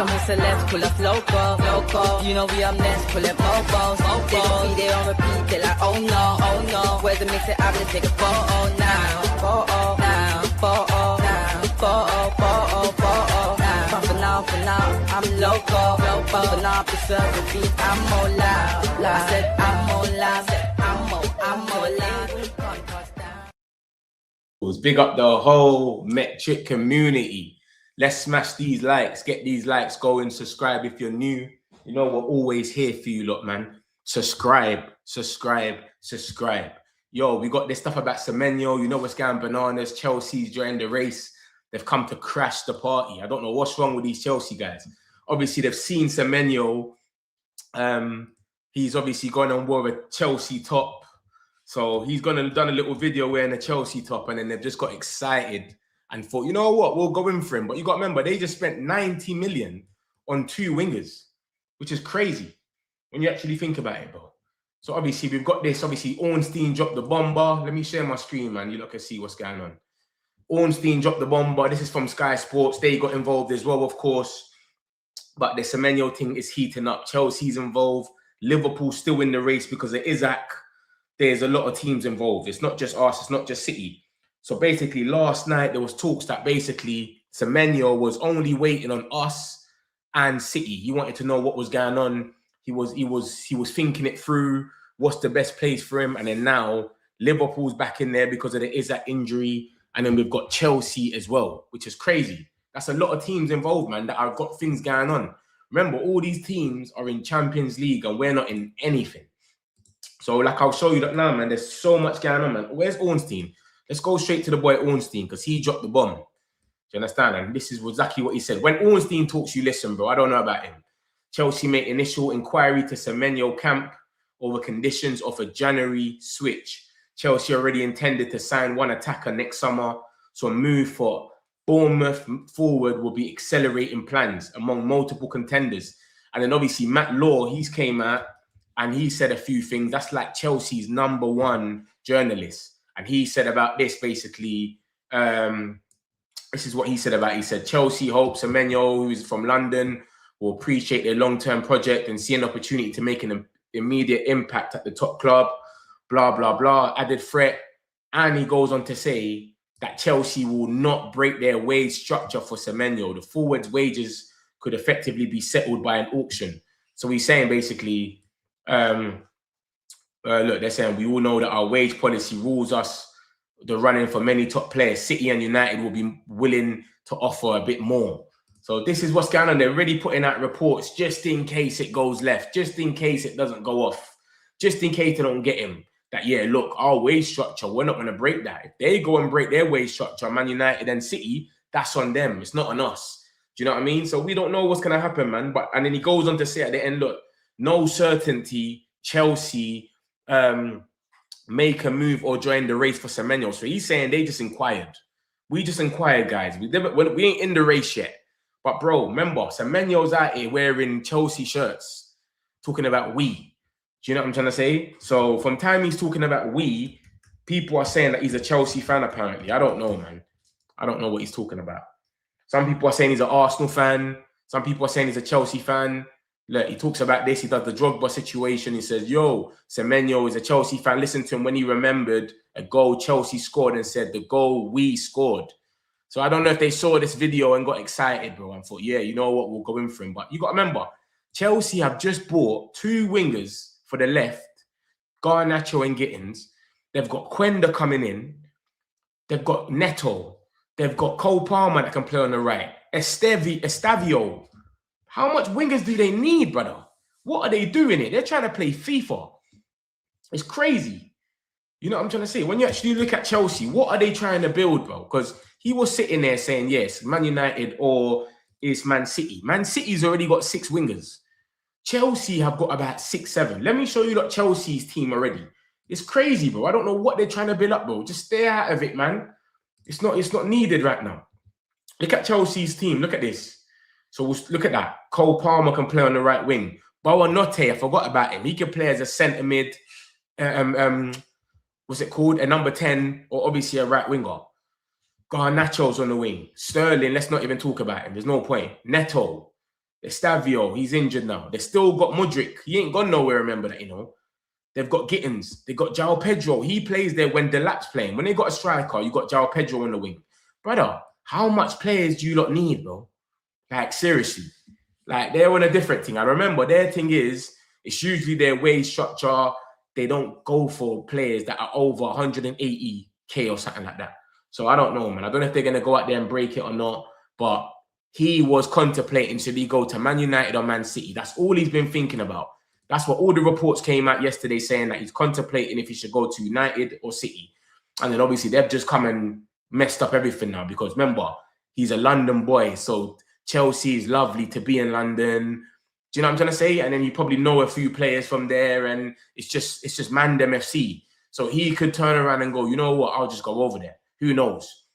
Some celebs pull up loco. You know we up next, pull up mofos. They gon' be there on repeat, they're like, oh no. Where's the mix it up, let's take a photo now. Photo now. But for now, I'm loco. But for now, preserve the beat, I'm more loud. I said I'm more loud, I'm more loud. Big up the whole Metric community. Let's smash these likes, get these likes going, subscribe if you're new. You know, we're always here for you lot, man. Subscribe. Yo, we got this stuff about Semenyo. You know what's going bananas. Chelsea's joined the race. They've come to crash the party. I don't know what's wrong with these Chelsea guys. Obviously, they've seen Semenyo. He's obviously gone and wore a Chelsea top. So he's gone and done a little video wearing a Chelsea top, and then they've just got excited and thought, you know what, we'll go in for him. But you got to remember, they just spent 90 million on 2 wingers, which is crazy when you actually think about it, bro. So obviously, we've got this. Obviously, Ornstein dropped the bomber. Let me share my screen, man. You lot can see what's going on. Ornstein dropped the bomber. This is from Sky Sports. They got involved as well, of course. But the Semenyo thing is heating up. Chelsea's involved. Liverpool's still in the race because of Isaac. There's a lot of teams involved. It's not just us. It's not just City. So basically, last night, there was talks that basically Semenyo was only waiting on us and City. He wanted to know what was going on. He was thinking it through. What's the best place for him? And then now Liverpool's back in there because of the Isaac injury. And then we've got Chelsea as well, which is crazy. That's a lot of teams involved, man, that have got things going on. Remember, all these teams are in Champions League and we're not in anything. So, like, I'll show you that now, man. There's so much going on, man. Where's Ornstein? Let's go straight to the boy Ornstein because he dropped the bomb. Do you understand? And this is exactly what he said. When Ornstein talks, you listen, bro. I don't know about him. Chelsea made initial inquiry to Semenyo camp over conditions of a January switch. Chelsea already intended to sign one attacker next summer, so a move for Bournemouth forward will be accelerating plans among multiple contenders. And then obviously Matt Law, he's came out and he said a few things. That's like Chelsea's #1 journalist. And he said about this basically, this is what he said about it. He said, Chelsea hopes Semenyo, who is from London, will appreciate their long-term project and see an opportunity to make an immediate impact at the top club. Blah, blah, blah, added threat. And he goes on to say that Chelsea will not break their wage structure for Semenyo. The forwards' wages could effectively be settled by an auction. So he's saying basically, look, they're saying we all know that our wage policy rules us the running for many top players. City and United will be willing to offer a bit more. So this is what's going on. They're already putting out reports just in case it goes left, just in case it doesn't go off, just in case they don't get him. That, yeah, look, our wage structure, we're not going to break that. If they go and break their wage structure, Man United and City, that's on them. It's not on us. Do you know what I mean? So we don't know what's going to happen, man. And then he goes on to say at the end, look, no certainty, Chelsea make a move or join the race for Semenyo. So he's saying they just inquired. We just inquired, guys. We ain't in the race yet. But, bro, remember, Semenyo's out here wearing Chelsea shirts, talking about we. Do you know what I'm trying to say? So from time he's talking about we, people are saying that he's a Chelsea fan, apparently. I don't know, man. I don't know what he's talking about. Some people are saying he's an Arsenal fan. Some people are saying he's a Chelsea fan. Look, he talks about this. He does the Drogba situation. He says, yo, Semenyo is a Chelsea fan. Listen to him when he remembered a goal Chelsea scored and said, the goal we scored. So I don't know if they saw this video and got excited, bro, and thought, yeah, you know what, we'll go in for him. But you got to remember, Chelsea have just bought 2 wingers for the left, Garnacho and Gittins. They've got Quenda coming in. They've got Neto. They've got Cole Palmer that can play on the right. Estavio. How much wingers do they need, brother? What are they doing it? They're trying to play FIFA. It's crazy. You know what I'm trying to say? When you actually look at Chelsea, what are they trying to build, bro? Because he was sitting there saying, yes, Man United or it's Man City. Man City's already got 6 wingers. Chelsea have got about 6, 7. Let me show you that Chelsea's team already. It's crazy, bro. I don't know what they're trying to build up, bro. Just stay out of it, man. It's not needed right now. Look at Chelsea's team. Look at this. So we'll look at that. Cole Palmer can play on the right wing. Boanote, I forgot about him. He can play as a centre mid. What's it called? A number 10 or obviously a right winger. Garnacho's on the wing. Sterling, let's not even talk about him. There's no point. Neto. Estavio, he's injured now. They still got Mudryk. He ain't gone nowhere, remember that, you know. They've got Gittins. They got João Pedro. He plays there when Delap's playing. When they got a striker, you got João Pedro on the wing. Brother, how much players do you lot need, bro? Like, seriously. Like, they're on a different thing. I remember their thing is, it's usually their wage structure. They don't go for players that are over 180K or something like that. So I don't know, man. I don't know if they're going to go out there and break it or not. But he was contemplating, should he go to Man United or Man City? That's all he's been thinking about. That's what all the reports came out yesterday saying, that he's contemplating if he should go to United or City. And then obviously they've just come and messed up everything now, because remember, he's a London boy. So Chelsea is lovely to be in London. Do you know what I'm trying to say? And then you probably know a few players from there, and it's just Mandem FC. So he could turn around and go, you know what, I'll just go over there. Who knows?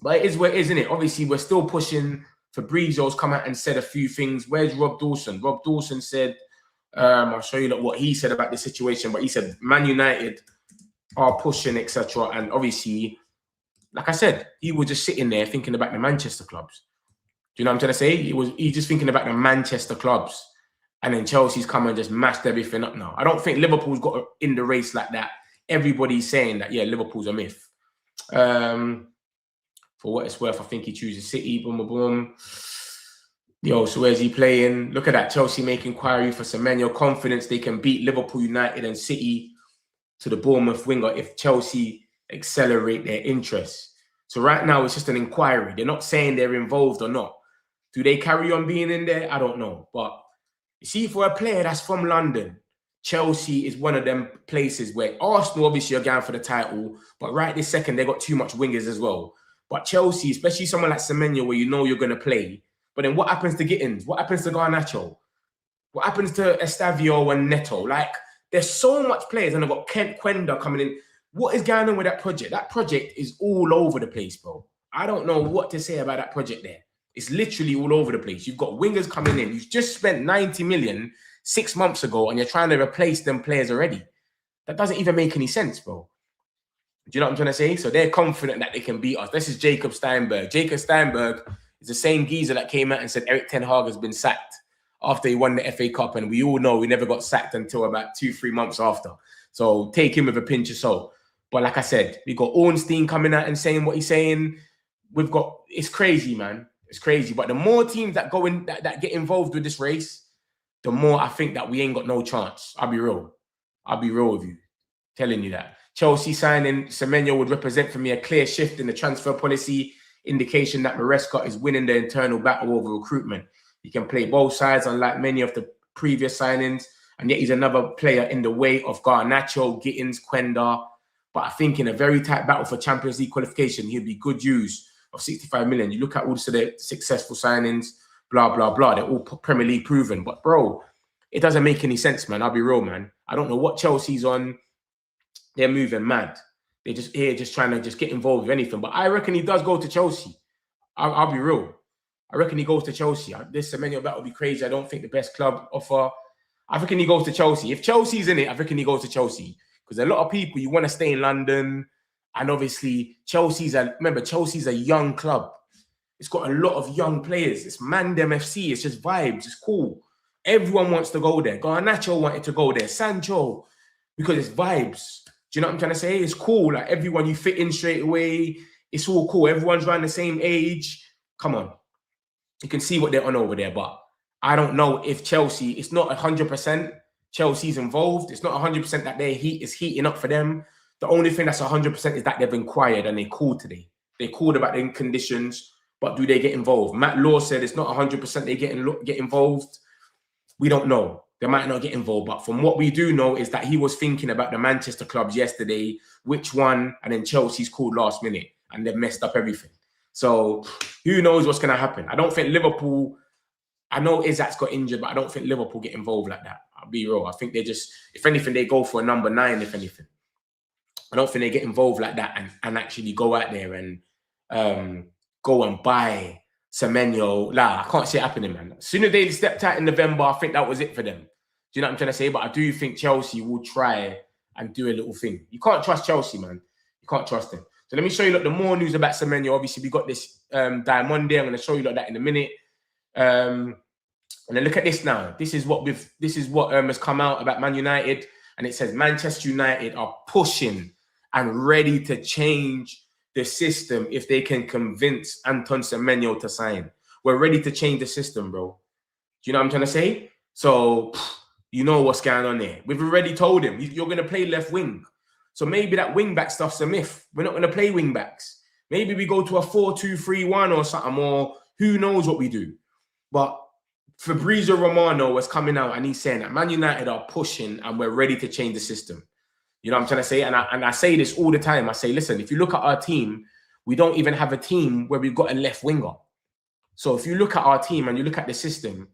But it is what it is, isn't it? Obviously, we're still pushing. Fabrizio's come out and said a few things. Where's Rob Dawson? Rob Dawson said, I'll show you what he said about the situation, but he said Man United are pushing, etc. And obviously, like I said, he was just sitting there thinking about the Manchester clubs. Do you know what I'm trying to say? He's just thinking about the Manchester clubs. And then Chelsea's come and just mashed everything up now. I don't think Liverpool's got in the race like that. Everybody's saying that, yeah, Liverpool's a myth. For what it's worth, I think he chooses City. Boom, boom, boom. Yo, so where's he playing? Look at that. Chelsea make inquiry for Semenyo. Confidence they can beat Liverpool, United and City to the Bournemouth winger if Chelsea accelerate their interest. So right now, it's just an inquiry. They're not saying they're involved or not. Do they carry on being in there? I don't know. But you see, for a player that's from London, Chelsea is one of them places where Arsenal obviously are going for the title, but right this second, they got too much wingers as well. But Chelsea, especially someone like Semenyo, where you know you're going to play, but then what happens to Gittins? What happens to Garnacho? What happens to Estavio and Neto? Like, there's so much players, and I've got Kent Quenda coming in. What is going on with that project? That project is all over the place, bro. I don't know what to say about that project there. It's literally all over the place. You've got wingers coming in. You've just spent 90 million 6 months ago, and you're trying to replace them players already. That doesn't even make any sense, bro. Do you know what I'm trying to say? So they're confident that they can beat us. This is Jacob Steinberg. Jacob Steinberg is the same geezer that came out and said Erik ten Hag has been sacked after he won the FA Cup. And we all know he never got sacked until about 2-3 months after. So take him with a pinch of salt. But like I said, we got Ornstein coming out and saying what he's saying. It's crazy, man. It's crazy. But the more teams that go in, that get involved with this race, the more I think that we ain't got no chance. I'll be real. I'll be real with you. Telling you that. Chelsea signing Semenyo would represent for me a clear shift in the transfer policy, indication that Maresca is winning the internal battle over recruitment. He can play both sides, unlike many of the previous signings, and yet he's another player in the way of Garnacho, Gittins, Quenda. But I think in a very tight battle for Champions League qualification, he'd be good use of 65 million. You look at also the successful signings, blah, blah, blah. They're all Premier League proven. But, bro, it doesn't make any sense, man. I'll be real, man. I don't know what Chelsea's on. They're moving mad. They're just here just trying to just get involved with anything. But I reckon he does go to Chelsea. I'll be real. I reckon he goes to Chelsea. This Semenyo battle would be crazy. I don't think the best club offer. I reckon he goes to Chelsea. If Chelsea's in it, I reckon he goes to Chelsea. Because a lot of people, you want to stay in London. And obviously, Chelsea's a young club. It's got a lot of young players. It's Mandem FC. It's just vibes. It's cool. Everyone wants to go there. Garnacho wanted to go there. Sancho. Because it's vibes. Do you know what I'm trying to say? It's cool. Like, everyone, you fit in straight away. It's all cool. Everyone's around the same age. Come on. You can see what they're on over there. But I don't know if Chelsea, it's not 100% Chelsea's involved. It's not 100% that their heat is heating up for them. The only thing that's 100% is that they've inquired and they called today. They called about the conditions, but do they get involved? Matt Law said it's not 100% they get involved. We don't know. They might not get involved, but from what we do know is that he was thinking about the Manchester clubs yesterday, which one, and then Chelsea's called last minute, and they've messed up everything. So who knows what's going to happen? I don't think Liverpool, I know Isak's got injured, but I don't think Liverpool get involved like that. I'll be real. I think they just, if anything, they go for a number 9, if anything. I don't think they get involved like that and actually go out there and go and buy Semenyo. Nah, I can't see it happening, man. As soon as they stepped out in November, I think that was it for them. Do you know what I'm trying to say? But I do think Chelsea will try and do a little thing. You can't trust Chelsea, man. You can't trust them. So let me show you the more news about Semenyo. Obviously, we got this Diomande. I'm going to show you that in a minute. And then look at this now. This is what has come out about Man United, and it says Manchester United are pushing and ready to change the system if they can convince Anton Semenyo to sign. We're ready to change the system, bro. Do you know what I'm trying to say? So you know what's going on there. We've already told him you're going to play left wing. So maybe that wing back stuff's a myth. We're not going to play wing backs. Maybe we go to a 4-2-3-1 or something, or who knows what we do. But Fabrizio Romano was coming out and he's saying that Man United are pushing and we're ready to change the system. You know what I'm trying to say? And I say this all the time. I say, listen, if you look at our team, we don't even have a team where we've got a left winger. So if you look at our team and you look at the system,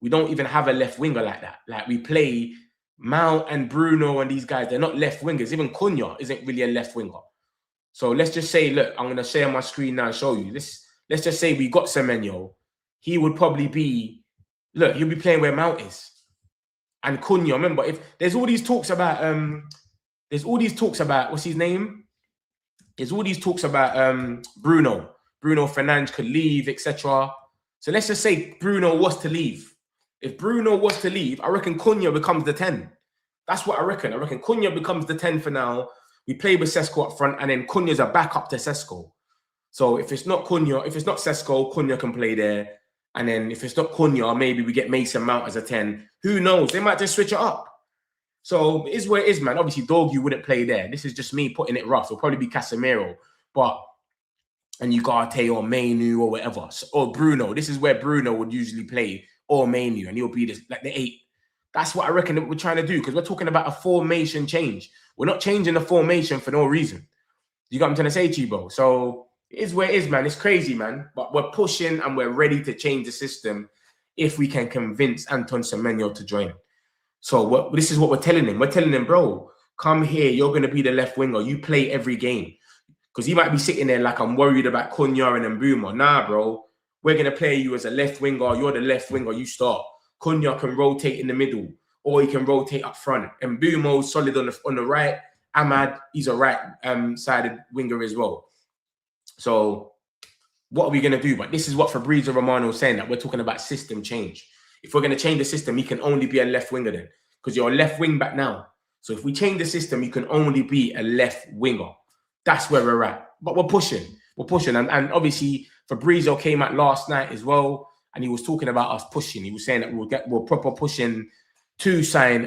we don't even have a left winger like that. Like we play Mount and Bruno and these guys, they're not left wingers. Even Cunha isn't really a left winger. So let's just say, look, I'm going to share my screen now and show you this. Let's just say we got Semenyo. He would probably be, look, he'll be playing where Mount is. And Cunha, remember, if there's all these talks about, what's his name? There's all these talks about Bruno Fernandes could leave, etc. So let's just say Bruno was to leave. If Bruno was to leave, I reckon Cunha becomes the 10. That's what I reckon. I reckon Cunha becomes the 10 for now. We play with Sesko up front, and then Cunha's a backup to Sesko. So if it's not Cunha, if it's not Sesko, Cunha can play there. And then if it's not Cunha, maybe we get Mason Mount as a 10. Who knows? They might just switch it up. So it is where it is, man. Obviously, Dorgu wouldn't play there. This is just me putting it rough. It'll probably be Casemiro. And Ugarte or Mainu or whatever. Or Bruno. This is where Bruno would usually play. Or Mainu. And he'll be like the 8. That's what I reckon that we're trying to do. Because we're talking about a formation change. We're not changing the formation for no reason. You got what I'm trying to say to you, bro? So it is where it is, man. It's crazy, man. But we're pushing and we're ready to change the system if we can convince Anton Semenyo to join. So this is what we're telling him. We're telling him, bro, come here. You're going to be the left winger. You play every game. Because he might be sitting there like, I'm worried about Cunha and Mbeumo. Nah, bro. We're going to play you as a left winger. You're the left winger. You start. Cunha can rotate in the middle. Or he can rotate up front. Mbeumo's solid on the right. Ahmad, he's a right-sided winger as well. So what are we going to do? But this is what Fabrizio Romano is saying, that we're talking about system change. If we're going to change the system, he can only be a left winger then. Because you're a left wing back now. So if we change the system, you can only be a left winger. That's where we're at. But we're pushing. We're pushing. And obviously, Fabrizio came out last night as well. And he was talking about us pushing. He was saying that we're proper pushing to sign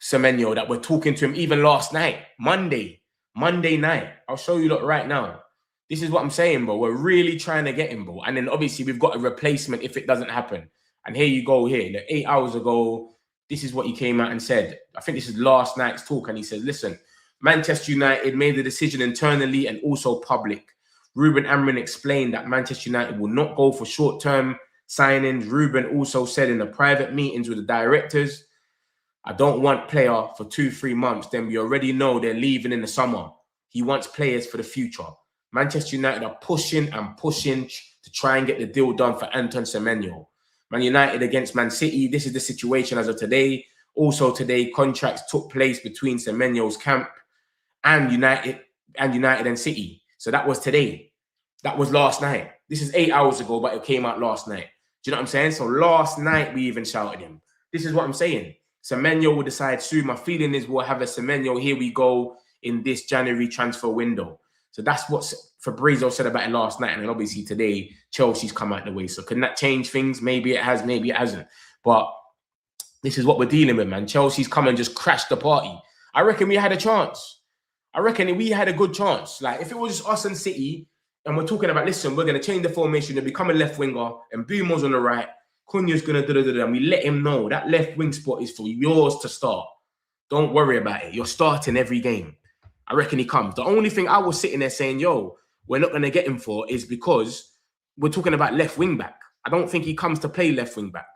Semenyo, that we're talking to him even last night, Monday night. I'll show you right now. This is what I'm saying, bro. We're really trying to get him, bro. And then obviously we've got a replacement if it doesn't happen. And here you go here. Like 8 hours ago, this is what he came out and said. I think this is last night's talk. And he says, listen, Manchester United made the decision internally and also public. Ruben Amorim explained that Manchester United will not go for short-term signings. Ruben also said in the private meetings with the directors, I don't want player for 2-3 months. Then we already know they're leaving in the summer. He wants players for the future. Manchester United are pushing and pushing to try and get the deal done for Anton Semenyo. Man United against Man City. This is the situation as of today. Also today, contracts took place between Semenyo's camp and United and City. So that was today. That was last night. This is 8 hours ago, but it came out last night. Do you know what I'm saying? So last night we even shouted him. This is what I'm saying. Semenyo will decide soon. My feeling is we'll have a Semenyo. Here we go in this January transfer window. So that's what Fabrizio said about it last night. And then obviously today, Chelsea's come out the way. So can that change things? Maybe it has, maybe it hasn't. But this is what we're dealing with, man. Chelsea's come and just crashed the party. I reckon we had a chance. I reckon we had a good chance. Like if it was just us and City, and we're talking about, listen, we're going to change the formation and become a left winger, and Mbeumo's on the right, Cunha's going to do, and we let him know that left wing spot is for yours to start. Don't worry about it. You're starting every game. I reckon he comes. The only thing I was sitting there saying, yo, we're not going to get him for is because we're talking about left wing back. I don't think he comes to play left wing back.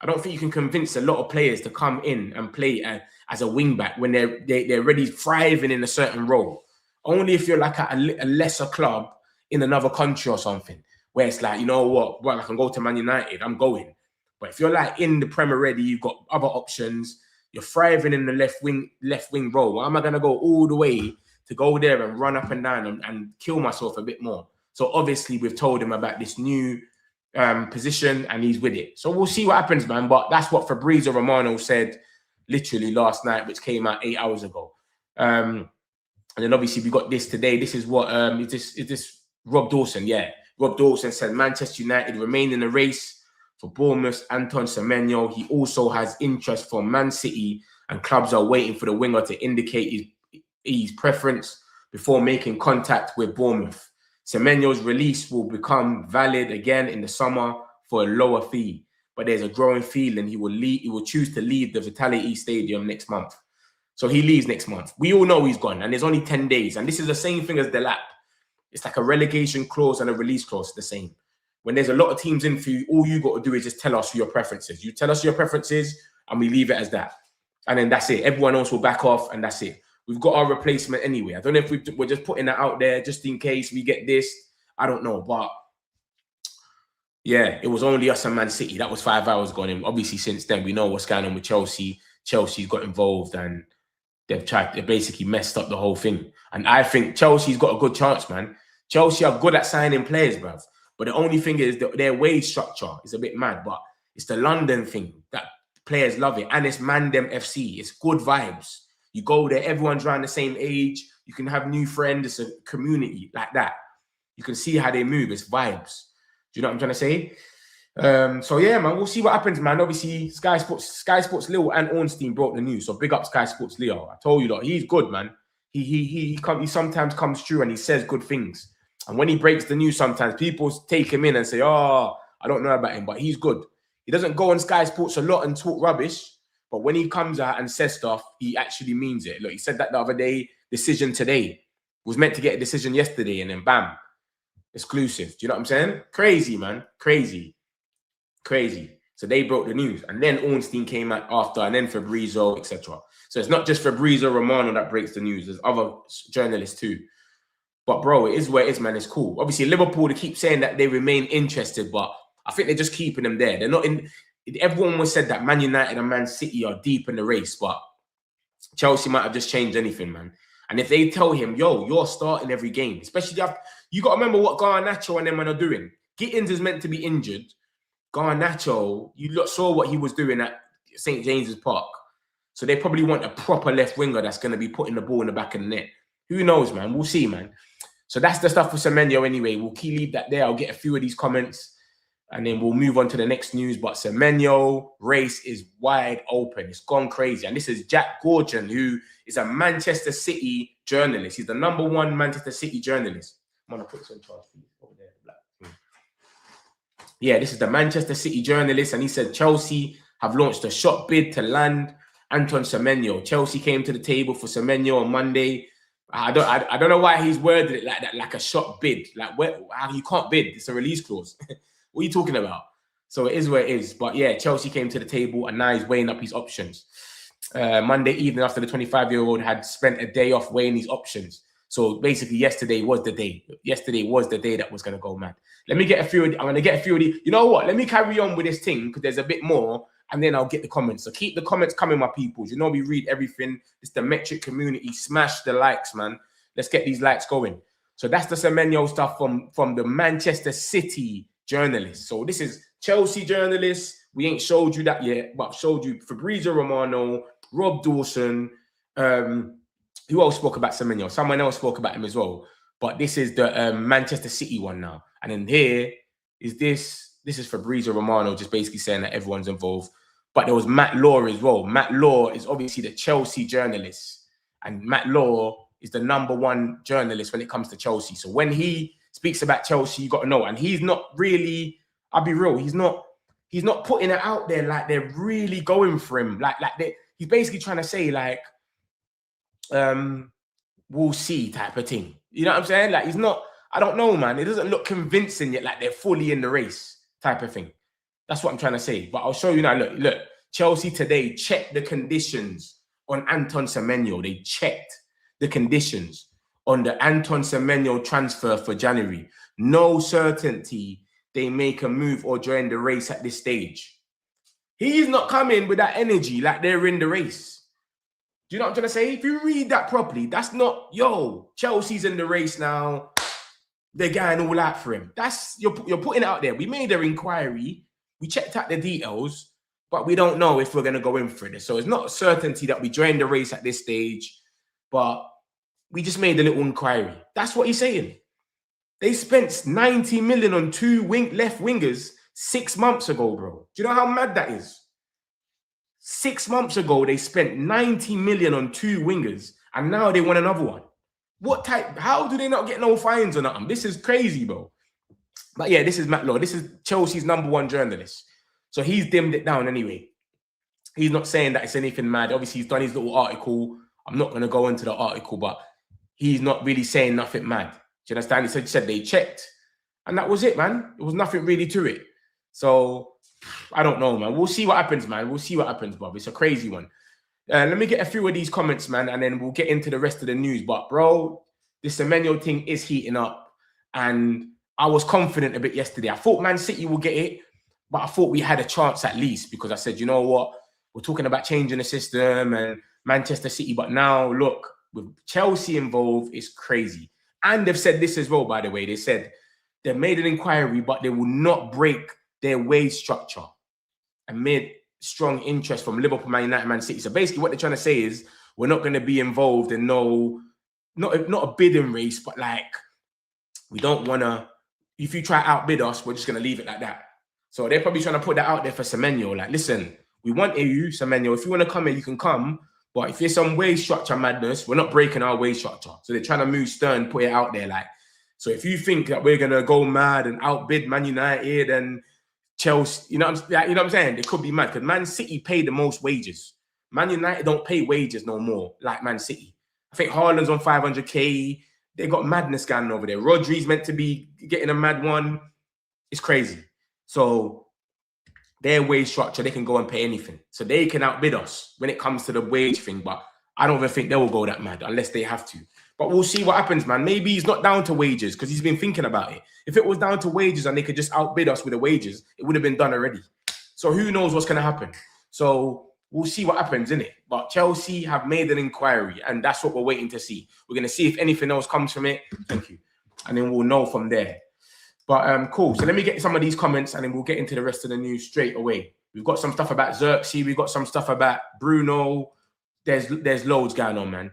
I don't think you can convince a lot of players to come in and play as a wing back when they're already thriving in a certain role. Only if you're like a lesser club in another country or something, where it's like, you know what, well, I can go to Man United, I'm going. But if you're like in the Premier already, you've got other options, you're thriving in the left wing role. Why am I going to go all the way to go there and run up and down and kill myself a bit more? So obviously we've told him about this new position, and he's with it. So we'll see what happens, man. But that's what Fabrizio Romano said literally last night, which came out 8 hours ago. And then obviously we got this today. This is what is this Rob Dawson? Yeah, Rob Dawson said Manchester United remain in the race for Bournemouth Anton Semenyo. He also has interest from Man City, and clubs are waiting for the winger to indicate his preference before making contact with Bournemouth. Semenyo's release will become valid again in the summer for a lower fee, but there's a growing feeling he will choose to leave the Vitality Stadium next month. So he leaves next month. We all know he's gone, and there's only 10 days. And this is the same thing as Delap. It's like a relegation clause and a release clause, the same. When there's a lot of teams in for you, all you got to do is just tell us your preferences. You tell us your preferences, and we leave it as that. And then that's it. Everyone else will back off, and that's it. We've got our replacement anyway. I don't know if we're just putting that out there just in case we get this. I don't know. But, yeah, it was only us and Man City. That was 5 hours ago. And obviously, since then, we know what's going on with Chelsea. Chelsea's got involved, and they basically messed up the whole thing. And I think Chelsea's got a good chance, man. Chelsea are good at signing players, bruv. But the only thing is that their wage structure is a bit mad. But it's the London thing that players love it. And it's Mandem FC. It's good vibes. You go there, everyone's around the same age. You can have new friends. It's a community like that. You can see how they move. It's vibes. Do you know what I'm trying to say? So yeah, man, we'll see what happens, man. Obviously, Sky Sports Leo and Ornstein brought the news. So big up Sky Sports Leo. I told you that he's good, man. He sometimes comes true and he says good things. And when he breaks the news, sometimes people take him in and say, "Oh, I don't know about him," but he's good. He doesn't go on Sky Sports a lot and talk rubbish. But when he comes out and says stuff, he actually means it. Look, he said that the other day, decision today. Was meant to get a decision yesterday, and then bam, exclusive. Do you know what I'm saying? Crazy, man. Crazy. So they broke the news. And then Ornstein came out after, and then Fabrizio, etc. So it's not just Fabrizio Romano that breaks the news. There's other journalists too. But bro, it is where it is, man. It's cool. Obviously, Liverpool, they keep saying that they remain interested, but I think they're just keeping them there. They're not in... Everyone was said that Man United and Man City are deep in the race, but Chelsea might have just changed anything, man. And if they tell him, yo, you're starting every game, especially after, you got to remember what Garnacho and them men are doing. Gittins is meant to be injured. Garnacho, you saw what he was doing at St. James's Park. So they probably want a proper left winger that's going to be putting the ball in the back of the net. Who knows, man? We'll see, man. So that's the stuff for Semenyo anyway. We'll leave that there. I'll get a few of these comments. And then we'll move on to the next news. But Semenyo race is wide open. It's gone crazy. And this is Jack Gorgon, who is a Manchester City journalist. He's the #1 Manchester City journalist. I'm going to put this on charge for you over there. Black. Yeah, this is the Manchester City journalist. And he said Chelsea have launched a shot bid to land Anton Semenyo. Chelsea came to the table for Semenyo on Monday. I don't know why he's worded it like that, like a shot bid. Like, how you can't bid. It's a release clause. What are you talking about? So it is where it is. But yeah, Chelsea came to the table and now he's weighing up his options. Monday evening after the 25-year-old had spent a day off weighing his options. So basically yesterday was the day. Yesterday was the day that was going to go mad. Let me get a few of the, I'm going to get a few of the, you know what? Let me carry on with this thing because there's a bit more and then I'll get the comments. So keep the comments coming, my peoples. You know we read everything. It's the metric community. Smash the likes, man. Let's get these likes going. So that's the Semenyo stuff from the Manchester City journalist. So this is Chelsea journalists. We ain't showed you that yet, but I've showed you Fabrizio Romano, Rob Dawson. Who else spoke about Semenyo? Someone else spoke about him as well. But this is the Manchester City one now. And then here is this. This is Fabrizio Romano just basically saying that everyone's involved. But there was Matt Law as well. Matt Law is obviously the Chelsea journalist. And Matt Law is the #1 journalist when it comes to Chelsea. So when he speaks about Chelsea, you got to know. And he's not really, I'll be real, he's not putting it out there like they're really going for him. He's basically trying to say like, we'll see type of thing. You know what I'm saying? Like he's not, I don't know, man. It doesn't look convincing yet, like they're fully in the race type of thing. That's what I'm trying to say. But I'll show you now. Look, Chelsea today checked the conditions on Anton Semenyo. They checked the conditions on the Anton Semenyo transfer for January. No certainty they make a move or join the race at this stage. He's not coming with that energy like they're in the race. Do you know what I'm trying to say? If you read that properly, that's not, yo, Chelsea's in the race now. they're going all out for him. That's you're putting it out there. We made their inquiry. We checked out the details, but we don't know if we're going to go in for this. So it's not a certainty that we join the race at this stage, but we just made a little inquiry. That's what he's saying. They spent 90 million on two left wingers 6 months ago, bro. Do you know how mad that is? 6 months ago, they spent 90 million on two wingers, and now they want another one. What type? How do they not get no fines or nothing? This is crazy, bro. But yeah, this is Matt Law. This is Chelsea's #1 journalist. So he's dimmed it down anyway. He's not saying that it's anything mad. Obviously, he's done his little article. I'm not going to go into the article, but he's not really saying nothing mad. Do you understand? He said they checked, and that was it, man. There was nothing really to it. So I don't know, man. We'll see what happens, man. We'll see what happens, Bob. It's a crazy one. Let me get a few of these comments, man, and then we'll get into the rest of the news. But, bro, this Semenyo thing is heating up, and I was confident a bit yesterday. I thought Man City will get it, but I thought we had a chance at least because I said, you know what? We're talking about changing the system and Manchester City, but now, look, with Chelsea involved, it's crazy. And they've said this as well, by the way. They said they've made an inquiry, but they will not break their wage structure amid strong interest from Liverpool, Man United, Man City. So basically what they're trying to say is we're not going to be involved in not a bidding race, but like we don't want to, if you try to outbid us, we're just going to leave it like that. So they're probably trying to put that out there for Semenyo. Like, listen, we want you, Semenyo. If you want to come here, you can come. But if there's some wage structure madness, we're not breaking our wage structure. So they're trying to move Stern, put it out there. Like, so if you think that we're going to go mad and outbid Man United and Chelsea, you know what I'm saying? It could be mad because Man City pay the most wages. Man United don't pay wages no more like Man City. I think Haaland's on 500k. They got madness going over there. Rodri's meant to be getting a mad one. It's crazy. So their wage structure, they can go and pay anything. So they can outbid us when it comes to the wage thing. But I don't even think they will go that mad unless they have to. But we'll see what happens, man. Maybe he's not down to wages because he's been thinking about it. If it was down to wages and they could just outbid us with the wages, it would have been done already. So who knows what's going to happen? So we'll see what happens, innit? But Chelsea have made an inquiry, and that's what we're waiting to see. We're going to see if anything else comes from it. Thank you. And then we'll know from there. But cool. So let me get some of these comments, and then we'll get into the rest of the news straight away. We've got some stuff about Zirkzee. We've got some stuff about Bruno. There's loads going on, man.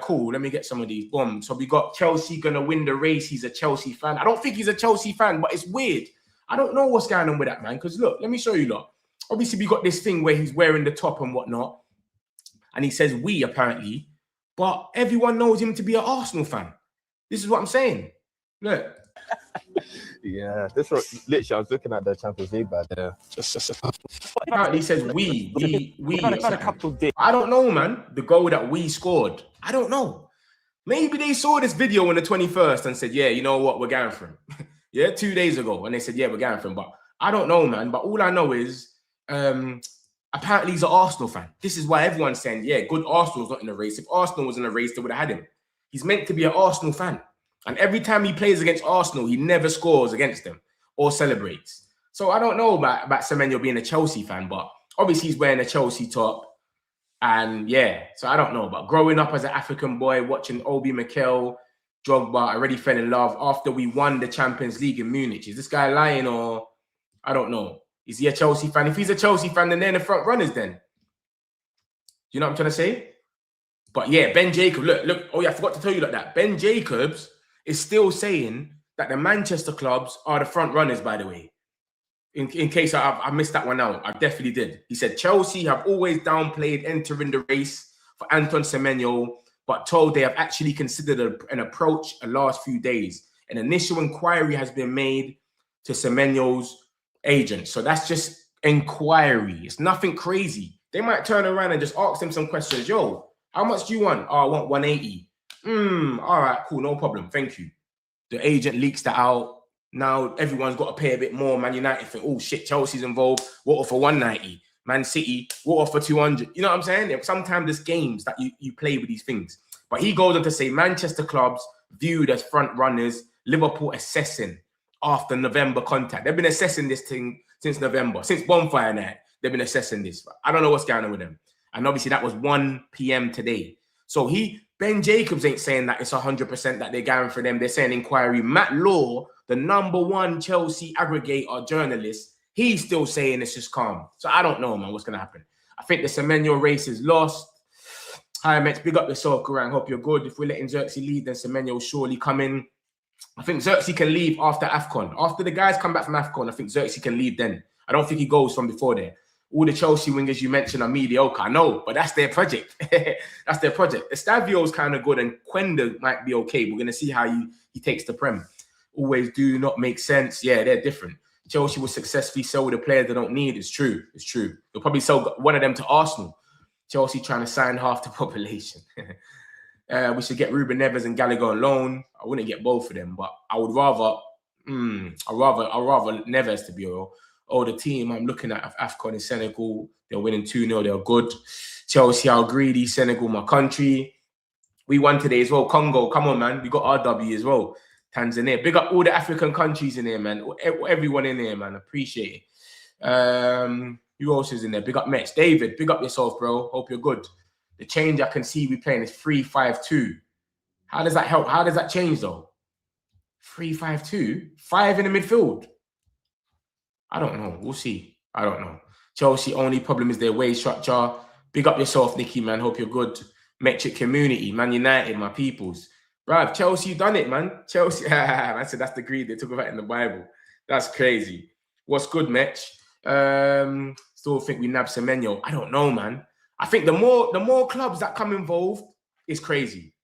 Cool. Let me get some of these. Boom. So we got Chelsea gonna win the race. He's a Chelsea fan. I don't think he's a Chelsea fan, but it's weird. I don't know what's going on with that, man. Because look, let me show you. Look, obviously we got this thing where he's wearing the top and whatnot, and he says we apparently, but everyone knows him to be an Arsenal fan. This is what I'm saying. Look. Yeah, this was literally I was looking at the Champions League back there. Just apparently he says we. Had a couple of days. I don't know, man. The goal that we scored. I don't know. Maybe they saw this video on the 21st and said, yeah, you know what, we're going for him. Yeah, 2 days ago. And they said, yeah, we're going for him. But I don't know, man. But all I know is apparently he's an Arsenal fan. This is why everyone's saying, yeah, good Arsenal's not in the race. If Arsenal was in the race, they would have had him. He's meant to be an Arsenal fan. And every time he plays against Arsenal, he never scores against them or celebrates. So I don't know about Semenyo being a Chelsea fan, but obviously he's wearing a Chelsea top. And yeah, so I don't know. But growing up as an African boy, watching Obi Mikel, Drogba, I already fell in love after we won the Champions League in Munich. Is this guy lying or I don't know? Is he a Chelsea fan? If he's a Chelsea fan, then they're the front runners then. Do you know what I'm trying to say? But yeah, Ben Jacobs, look. Oh yeah, I forgot to tell you like that. Ben Jacobs is still saying that the Manchester clubs are the front runners, by the way. In case I missed that one out, I definitely did. He said Chelsea have always downplayed entering the race for Anton Semenyo, but told they have actually considered an approach the last few days. An initial inquiry has been made to Semenyo's agent. So that's just inquiry. It's nothing crazy. They might turn around and just ask him some questions. Yo, how much do you want? Oh, I want 180. All right, cool, no problem. Thank you. The agent leaks that out. Now everyone's got to pay a bit more. Man United think, oh shit, Chelsea's involved. What offer 190? Man City, what offer 200? You know what I'm saying? Sometimes there's games that you play with these things. But he goes on to say Manchester clubs viewed as front runners, Liverpool assessing after November contact. They've been assessing this thing since November, since Bonfire Night. They've been assessing this. I don't know what's going on with them. And obviously that was 1 p.m. today. So Ben Jacobs ain't saying that it's 100% that they're going for them. They're saying inquiry. Matt Law, the #1 Chelsea aggregator journalist, he's still saying it's just calm. So I don't know, man, what's going to happen. I think the Semenyo race is lost. Hi, Mets, big up yourself, Garang. Hope you're good. If we're letting Zirkzee lead, then Semenyo will surely come in. I think Zirkzee can leave after AFCON. After the guys come back from AFCON, I think Zirkzee can leave then. I don't think he goes from before there. All the Chelsea wingers you mentioned are mediocre. I know, but that's their project. That's their project. Estavio's kind of good, and Quenda might be okay. We're going to see how he takes the Prem. Always do not make sense. Yeah, they're different. Chelsea will successfully sell the players they don't need. It's true. It's true. They'll probably sell one of them to Arsenal. Chelsea trying to sign half the population. We should get Ruben Neves and Gallagher on loan. I wouldn't get both of them, but I would rather, I'd rather Neves to be real. Oh, the team I'm looking at AFCON in Senegal, they're winning 2-0. They're good. Chelsea are greedy. Senegal, my country. We won today as well. Congo, come on, man. We got RW as well. Tanzania. Big up all the African countries in there, man. Everyone in there, man. Appreciate it. Who else is in there? Big up Mets. David, big up yourself, bro. Hope you're good. The change I can see we playing is 3-5-2. How does that help? How does that change, though? 3-5-2? 5 in the midfield? I don't know. We'll see. I don't know. Chelsea, only problem is their wage structure. Big up yourself, Nicky, man. Hope you're good. Metric community. Man United, my peoples. Bruv, Chelsea done it, man. Chelsea. I said that's the greed they talk about in the Bible. That's crazy. What's good, Metch? Still think we nab Semenyo. I don't know, man. I think the more clubs that come involved is crazy.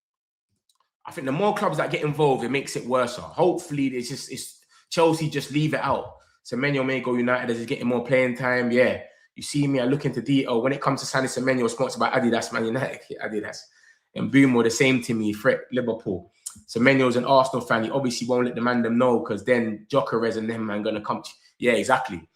I think the more clubs that get involved, it makes it worse. Hopefully, it's Chelsea just leave it out. Semenyo may go United as he's getting more playing time. Yeah, you see me. I look into detail when it comes to signing Semenyo, sponsored by Adidas, Man United, Adidas, and Boomer, the same to me. Fred Liverpool. Semenyo's an Arsenal fan. He obviously won't let the man them know because then Jokerez and them man gonna come. Yeah, exactly.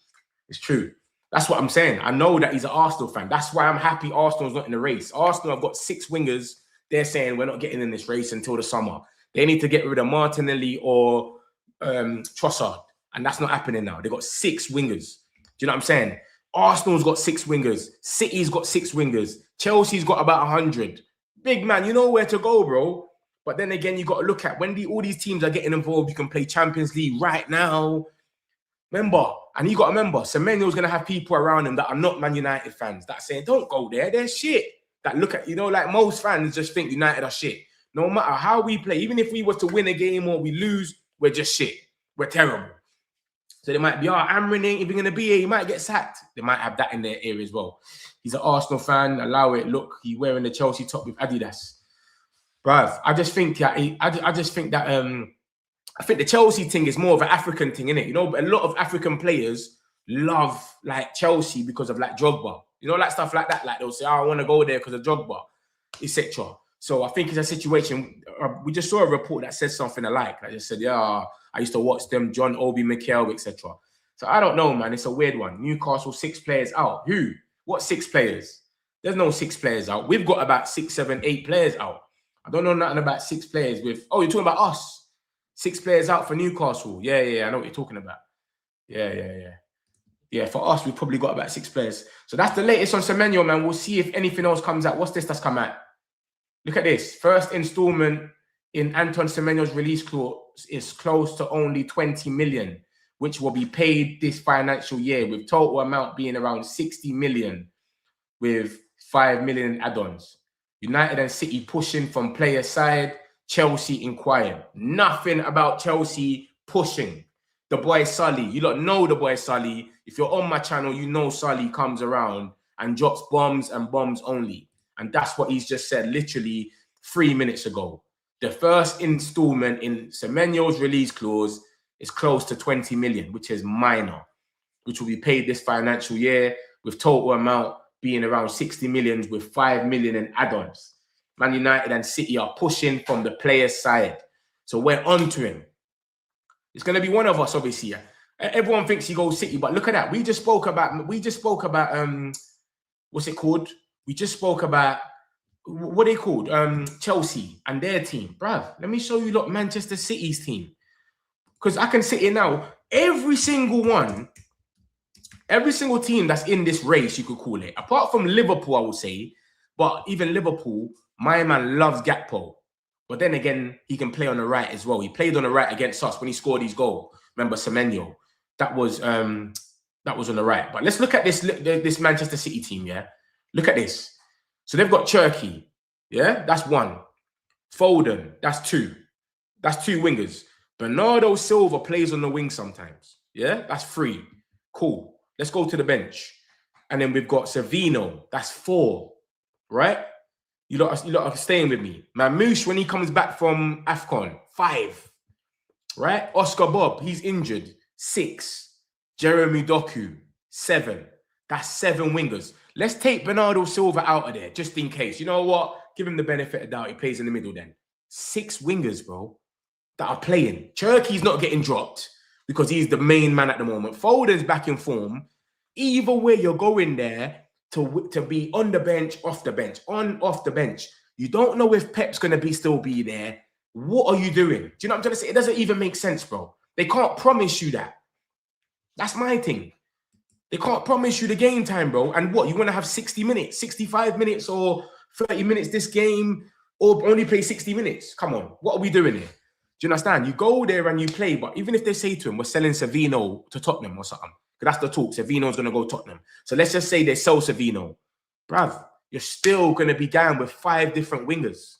It's true. That's what I'm saying. I know that he's an Arsenal fan. That's why I'm happy Arsenal's not in the race. Arsenal have got 6 wingers. They're saying we're not getting in this race until the summer. They need to get rid of Martinelli or Trossard. And that's not happening now. They've got 6 wingers. Do you know what I'm saying? Arsenal's got 6 wingers. City's got 6 wingers. Chelsea's got about 100. Big man, you know where to go, bro. But then again, you got to look at when all these teams are getting involved, you can play Champions League right now. Remember, and you got to remember, Semenyo's going to have people around him that are not Man United fans that are saying, don't go there, they're shit. That look at, like most fans just think United are shit. No matter how we play, even if we were to win a game or we lose, we're just shit. We're terrible. So they might be, Amrin ain't even going to be here. He might get sacked. They might have that in their ear as well. He's an Arsenal fan. Allow it. Look, he's wearing the Chelsea top with Adidas. Bruv, I think the Chelsea thing is more of an African thing, innit? A lot of African players love like Chelsea because of like Drogba. Like stuff like that. Like they'll say, I want to go there because of Drogba, etc. So I think it's a situation. We just saw a report that said something alike. I just said, yeah, I used to watch them, John Obi Mikel, etc. So I don't know, man. It's a weird one. Newcastle 6 players out. Who? What 6 players? There's no 6 players out. We've got about 6, 7, 8 players out. I don't know nothing about 6 players with. Oh, you're talking about us? 6 players out for Newcastle. Yeah. I know what you're talking about. Yeah, for us, we've probably got about 6 players. So that's the latest on Semenyo, man. We'll see if anything else comes out. What's this that's come out? Look at this. First installment in Anton Semenyo's release clause is close to only 20 million, which will be paid this financial year, with total amount being around 60 million with 5 million add-ons. United and City pushing from player side. Chelsea inquiring. Nothing about Chelsea pushing. The boy Sully. You lot know the boy Sully. If you're on my channel, you know Sully comes around and drops bombs and bombs only. And that's what he's just said literally 3 minutes ago. The first installment in Semenyo's release clause is close to 20 million, which is minor, which will be paid this financial year, with total amount being around 60 million with 5 million in add-ons. Man United and City are pushing from the player's side. So we're on to him. It's going to be one of us, obviously. Everyone thinks he goes City, but look at that. We just spoke about what's it called? We just spoke about, what are they called? Chelsea and their team. Bruv, let me show you lot Manchester City's team. Because I can sit here now. Every single team that's in this race, you could call it, apart from Liverpool, I would say, but even Liverpool, My man loves Gakpo. But then again, he can play on the right as well. He played on the right against us when he scored his goal. Remember Semenyo? That was on the right. But let's look at this Manchester City team, yeah? Look at this. So they've got Zirkzee, yeah? That's one. Foden, that's two. That's two wingers. Bernardo Silva plays on the wing sometimes, yeah? That's three. Cool. Let's go to the bench. And then we've got Semenyo, that's four, right? You lot are staying with me. Mamouche, when he comes back from AFCON, 5, right? Oscar Bob, he's injured, 6. Jeremy Doku, 7. That's 7 wingers. Let's take Bernardo Silva out of there, just in case. You know what? Give him the benefit of doubt. He plays in the middle then. 6 wingers, bro, that are playing. Zirkzee's not getting dropped because he's the main man at the moment. Foden's back in form. Either way, you're going there to be on the bench, off the bench, off the bench. You don't know if Pep's going to still be there. What are you doing? Do you know what I'm trying to say? It doesn't even make sense, bro. They can't promise you that. That's my thing. They can't promise you the game time, bro. And what, you want to have 60 minutes, 65 minutes or 30 minutes this game or only play 60 minutes? Come on. What are we doing here? Do you understand? You go there and you play, but even if they say to him, we're selling Semenyo to Tottenham or something, because that's the talk. Semenyo's going to go Tottenham. So let's just say they sell Semenyo. Bruv, you're still going to be down with 5 different wingers.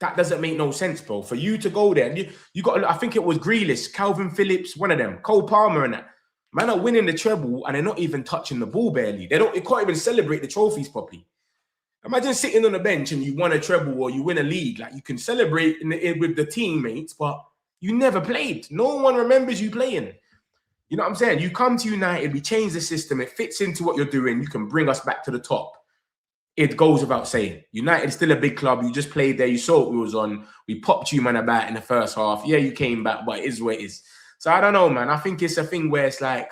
That doesn't make no sense, bro. For you to go there, you got, I think it was Grealish, Calvin Phillips, one of them, Cole Palmer and that. Man are winning the treble and they're not even touching the ball barely. They can't even celebrate the trophies properly. Imagine sitting on the bench and you won a treble or you win a league. Like, you can celebrate with the teammates, but you never played. No one remembers you playing. You know what I'm saying? You come to United, we change the system, it fits into what you're doing, you can bring us back to the top. It goes without saying. United is still a big club. You just played there, you saw what we was on. We popped you, man, about in the first half. Yeah, you came back, but it is what it is. So I don't know, man. I think it's a thing where it's like,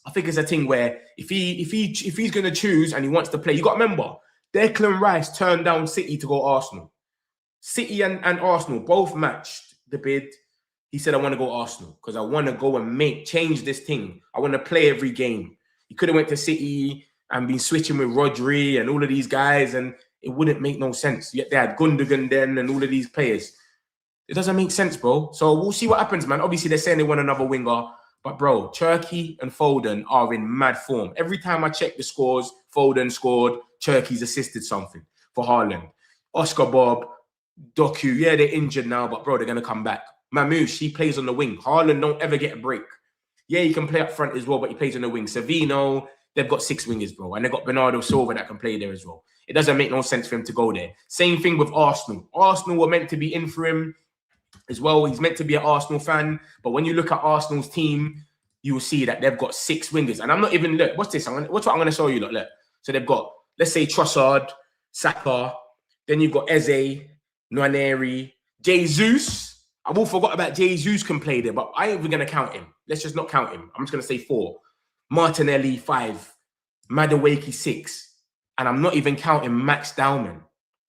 I think it's a thing where if he's going to choose and he wants to play, you got to remember, Declan Rice turned down City to go Arsenal. City and Arsenal both matched the bid. He said, I want to go Arsenal because I want to go and change this thing. I want to play every game. He could have went to City and been switching with Rodri and all of these guys, and it wouldn't make no sense. Yet they had Gundogan then and all of these players. It doesn't make sense, bro. So we'll see what happens, man. Obviously, they're saying they want another winger. But, bro, Zirkzee and Foden are in mad form. Every time I check the scores, Foden scored, Zirkzee's assisted something for Haaland. Oscar Bob, Doku, yeah, they're injured now, but, bro, they're going to come back. Mamouche, he plays on the wing. Haaland don't ever get a break. Yeah, he can play up front as well, but he plays on the wing. Semenyo, they've got 6 wingers, bro. And they've got Bernardo Silva that can play there as well. It doesn't make no sense for him to go there. Same thing with Arsenal. Arsenal were meant to be in for him as well. He's meant to be an Arsenal fan. But when you look at Arsenal's team, you will see that they've got 6 wingers. And I'm not even, look, what's this? What's what I'm going to show you, look. So they've got, let's say, Trossard, Saka. Then you've got Eze, Nwaneri, Jesus. I all forgot about Jesus can play there, but I ain't even going to count him. Let's just not count him. I'm just going to say 4. Martinelli, 5. Madueke, 6. And I'm not even counting Max Dowman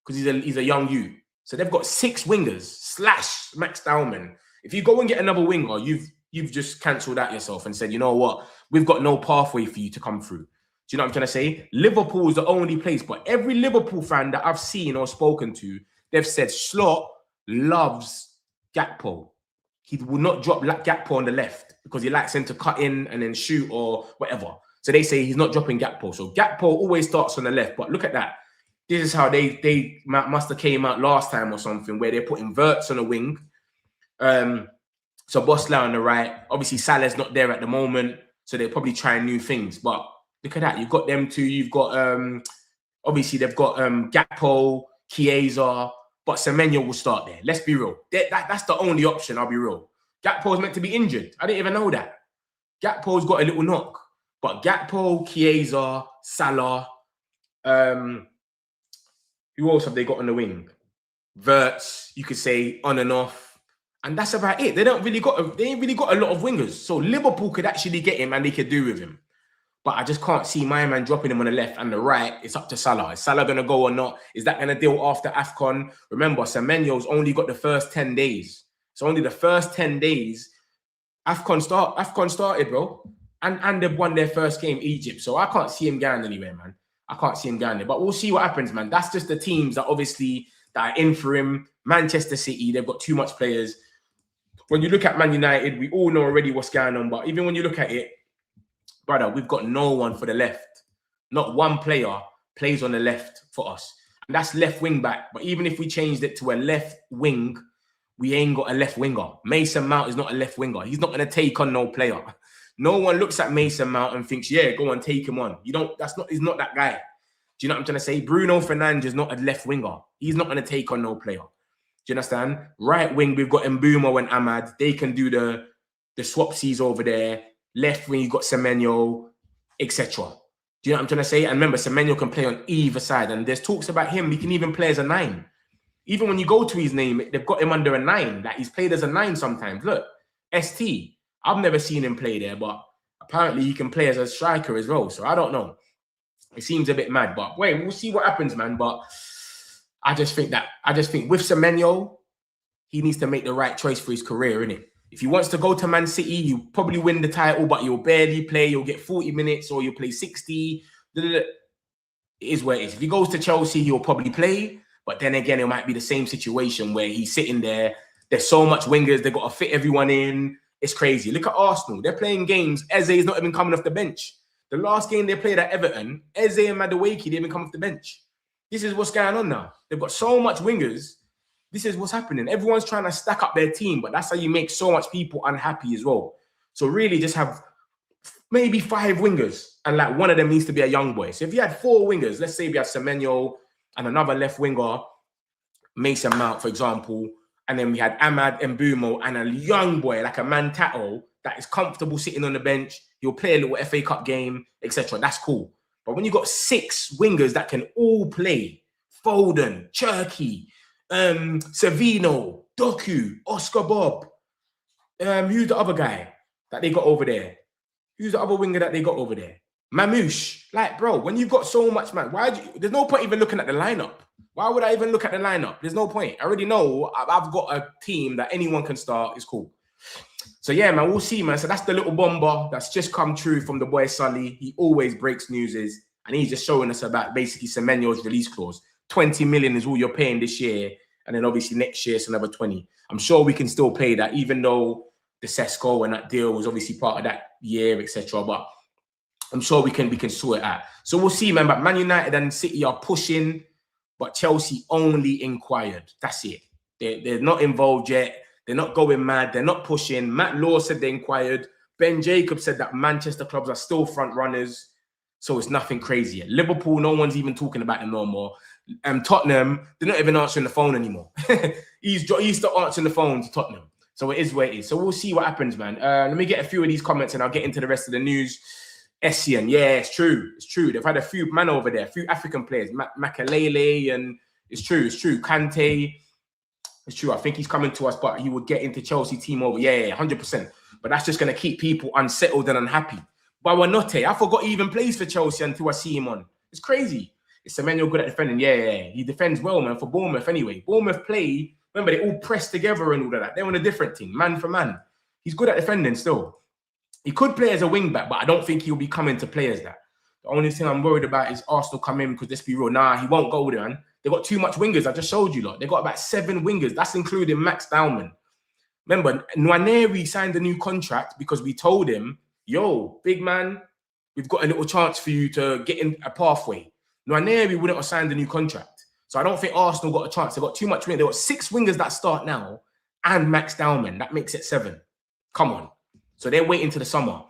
because he's a young youth. So they've got 6 wingers / Max Dowman. If you go and get another winger, you've just cancelled out yourself and said, you know what? We've got no pathway for you to come through. Do you know what I'm trying to say? Liverpool is the only place, but every Liverpool fan that I've seen or spoken to, they've said Slot loves Gakpo. He will not drop Gakpo on the left because he likes him to cut in and then shoot or whatever. So they say he's not dropping Gakpo. So Gakpo always starts on the left. But look at that. This is how they must have came out last time or something, where they're putting Wirtz on the wing. So Bosla on the right. Obviously, Salah's not there at the moment. So they're probably trying new things. But look at that. You've got them two. You've got, obviously, they've got Gakpo, Chiesa, but Semenyo will start there. Let's be real. That's the only option, I'll be real. Gakpo's meant to be injured. I didn't even know that. Gakpo's got a little knock. But Gakpo, Chiesa, Salah, who else have they got on the wing? Wirtz, you could say on and off. And that's about it. They ain't really got a lot of wingers. So Liverpool could actually get him and they could do with him. But I just can't see my man dropping him on the left and the right. It's up to Salah. Is Salah going to go or not? Is that going to deal after AFCON? Remember, Semenyo's only got the first 10 days. So only the first 10 days, AFCON started, bro. And they've won their first game, Egypt. So I can't see him going anywhere, man. I can't see him down there. But we'll see what happens, man. That's just the teams that obviously that are in for him. Manchester City, they've got too much players. When you look at Man United, we all know already what's going on. But even when you look at it, brother, we've got no one for the left. Not one player plays on the left for us. And that's left wing back. But even if we changed it to a left wing, we ain't got a left winger. Mason Mount is not a left winger. He's not going to take on no player. No one looks at Mason Mount and thinks, yeah, go on, take him on. You don't, he's not that guy. Do you know what I'm trying to say? Bruno Fernandes is not a left winger. He's not going to take on no player. Do you understand? Right wing, we've got Mbeumo and Ahmad. They can do the swapsies over there. Left wing, you've got Semenyo, etc. Do you know what I'm trying to say? And remember, Semenyo can play on either side. And there's talks about him. He can even play as a 9. Even when you go to his name, they've got him under a 9. Like he's played as a 9 sometimes. Look, ST. I've never seen him play there, but apparently he can play as a striker as well. So I don't know. It seems a bit mad, but wait, we'll see what happens, man. But I just think with Semenyo, he needs to make the right choice for his career, innit? If he wants to go to Man City, you probably win the title, but you'll barely play. You'll get 40 minutes or you'll play 60. It is where it is. If he goes to Chelsea, he'll probably play. But then again, it might be the same situation where he's sitting there. There's so much wingers. They've got to fit everyone in. It's crazy. Look at Arsenal. They're playing games. Eze is not even coming off the bench. The last game they played at Everton, Eze and Madueke didn't even come off the bench. This is what's going on now. They've got so much wingers. This is what's happening. Everyone's trying to stack up their team, but that's how you make so much people unhappy as well. So really just have maybe 5 wingers, and like one of them needs to be a young boy. So if you had 4 wingers, let's say we had Semenyo and another left winger, Mason Mount, for example, and then we had Ahmad Mbeumo and a young boy like a Mantato that is comfortable sitting on the bench. He'll play a little FA Cup game, etc. That's cool. But when you got 6 wingers that can all play, Foden, Cherky, Savino, Doku, Oscar Bob, who's the other guy that they got over there? Who's the other winger that they got over there? Mamouche. Like, bro, when you've got so much, man, there's no point even looking at the lineup. Why would I even look at the lineup? There's no point. I already know I've got a team that anyone can start. It's cool. So, yeah, man, we'll see, man. So that's the little bomber that's just come true from the boy Sully. He always breaks news, and he's just showing us about basically Semenyo's release clause. 20 million is all you're paying this year, and then obviously next year it's another 20. I'm sure we can still pay that, even though the Sesko and that deal was obviously part of that year, etc. But I'm sure we can sort it out. So we'll see, man. But Man United and City are pushing, but Chelsea only inquired. That's it. They're not involved yet. They're not going mad. They're not pushing. Matt Law said they inquired. Ben Jacobs said that Manchester clubs are still front runners. So it's nothing crazy yet. Liverpool, no one's even talking about them no more. Tottenham, they're not even answering the phone anymore. He's still answering the phone to Tottenham. So it is where it is. So we'll see what happens, man. Let me get a few of these comments and I'll get into the rest of the news. Essien, yeah, it's true. It's true. They've had a few men over there, a few African players. Makalele, and it's true. It's true. Kante, it's true. I think he's coming to us, but he would get into Chelsea team over. Yeah, 100%. But that's just going to keep people unsettled and unhappy. Bawanote, I forgot he even plays for Chelsea until I see him on. It's crazy. Is Semenyo good at defending? Yeah. He defends well, man, for Bournemouth anyway. Bournemouth play, remember, they all press together and all of that. They're on a different team, man for man. He's good at defending still. He could play as a wing back, but I don't think he'll be coming to play as that. The only thing I'm worried about is Arsenal come in because let's be real. Nah, he won't go there, man. They've got too much wingers. I just showed you, lot. They've got about 7 wingers. That's including Max Baumann. Remember, Nwaneri signed a new contract because we told him, yo, big man, we've got a little chance for you to get in a pathway. Nwaneri wouldn't have signed a new contract. So I don't think Arsenal got a chance. They've got too much wingers. They've got 6 wingers that start now and Max Baumann. That makes it 7. Come on. So they're waiting to the summer.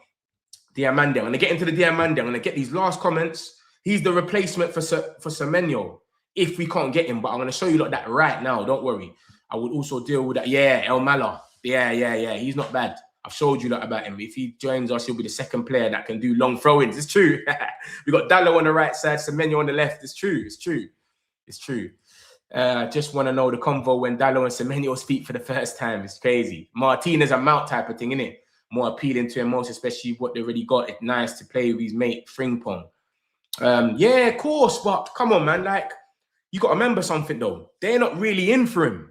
Diomande. I'm going to get into the Diomande. I'm going to get these last comments. He's the replacement for Semenyo if we can't get him. But I'm going to show you like that right now. Don't worry. I would also deal with that. Yeah, El Mala. Yeah. He's not bad. I've showed you that about him. If he joins us, he'll be the second player that can do long throw-ins. It's true. We got Dallo on the right side, Semenyo on the left. It's true. Just want to know the convo when Dallo and Semenyo speak for the first time. It's crazy. Martinez and Mount type of thing, innit? More appealing to him, most especially what they already got. It's nice to play with his mate, Frimpong. Yeah, of course, but come on, man. Like, you got to remember something, though. They're not really in for him.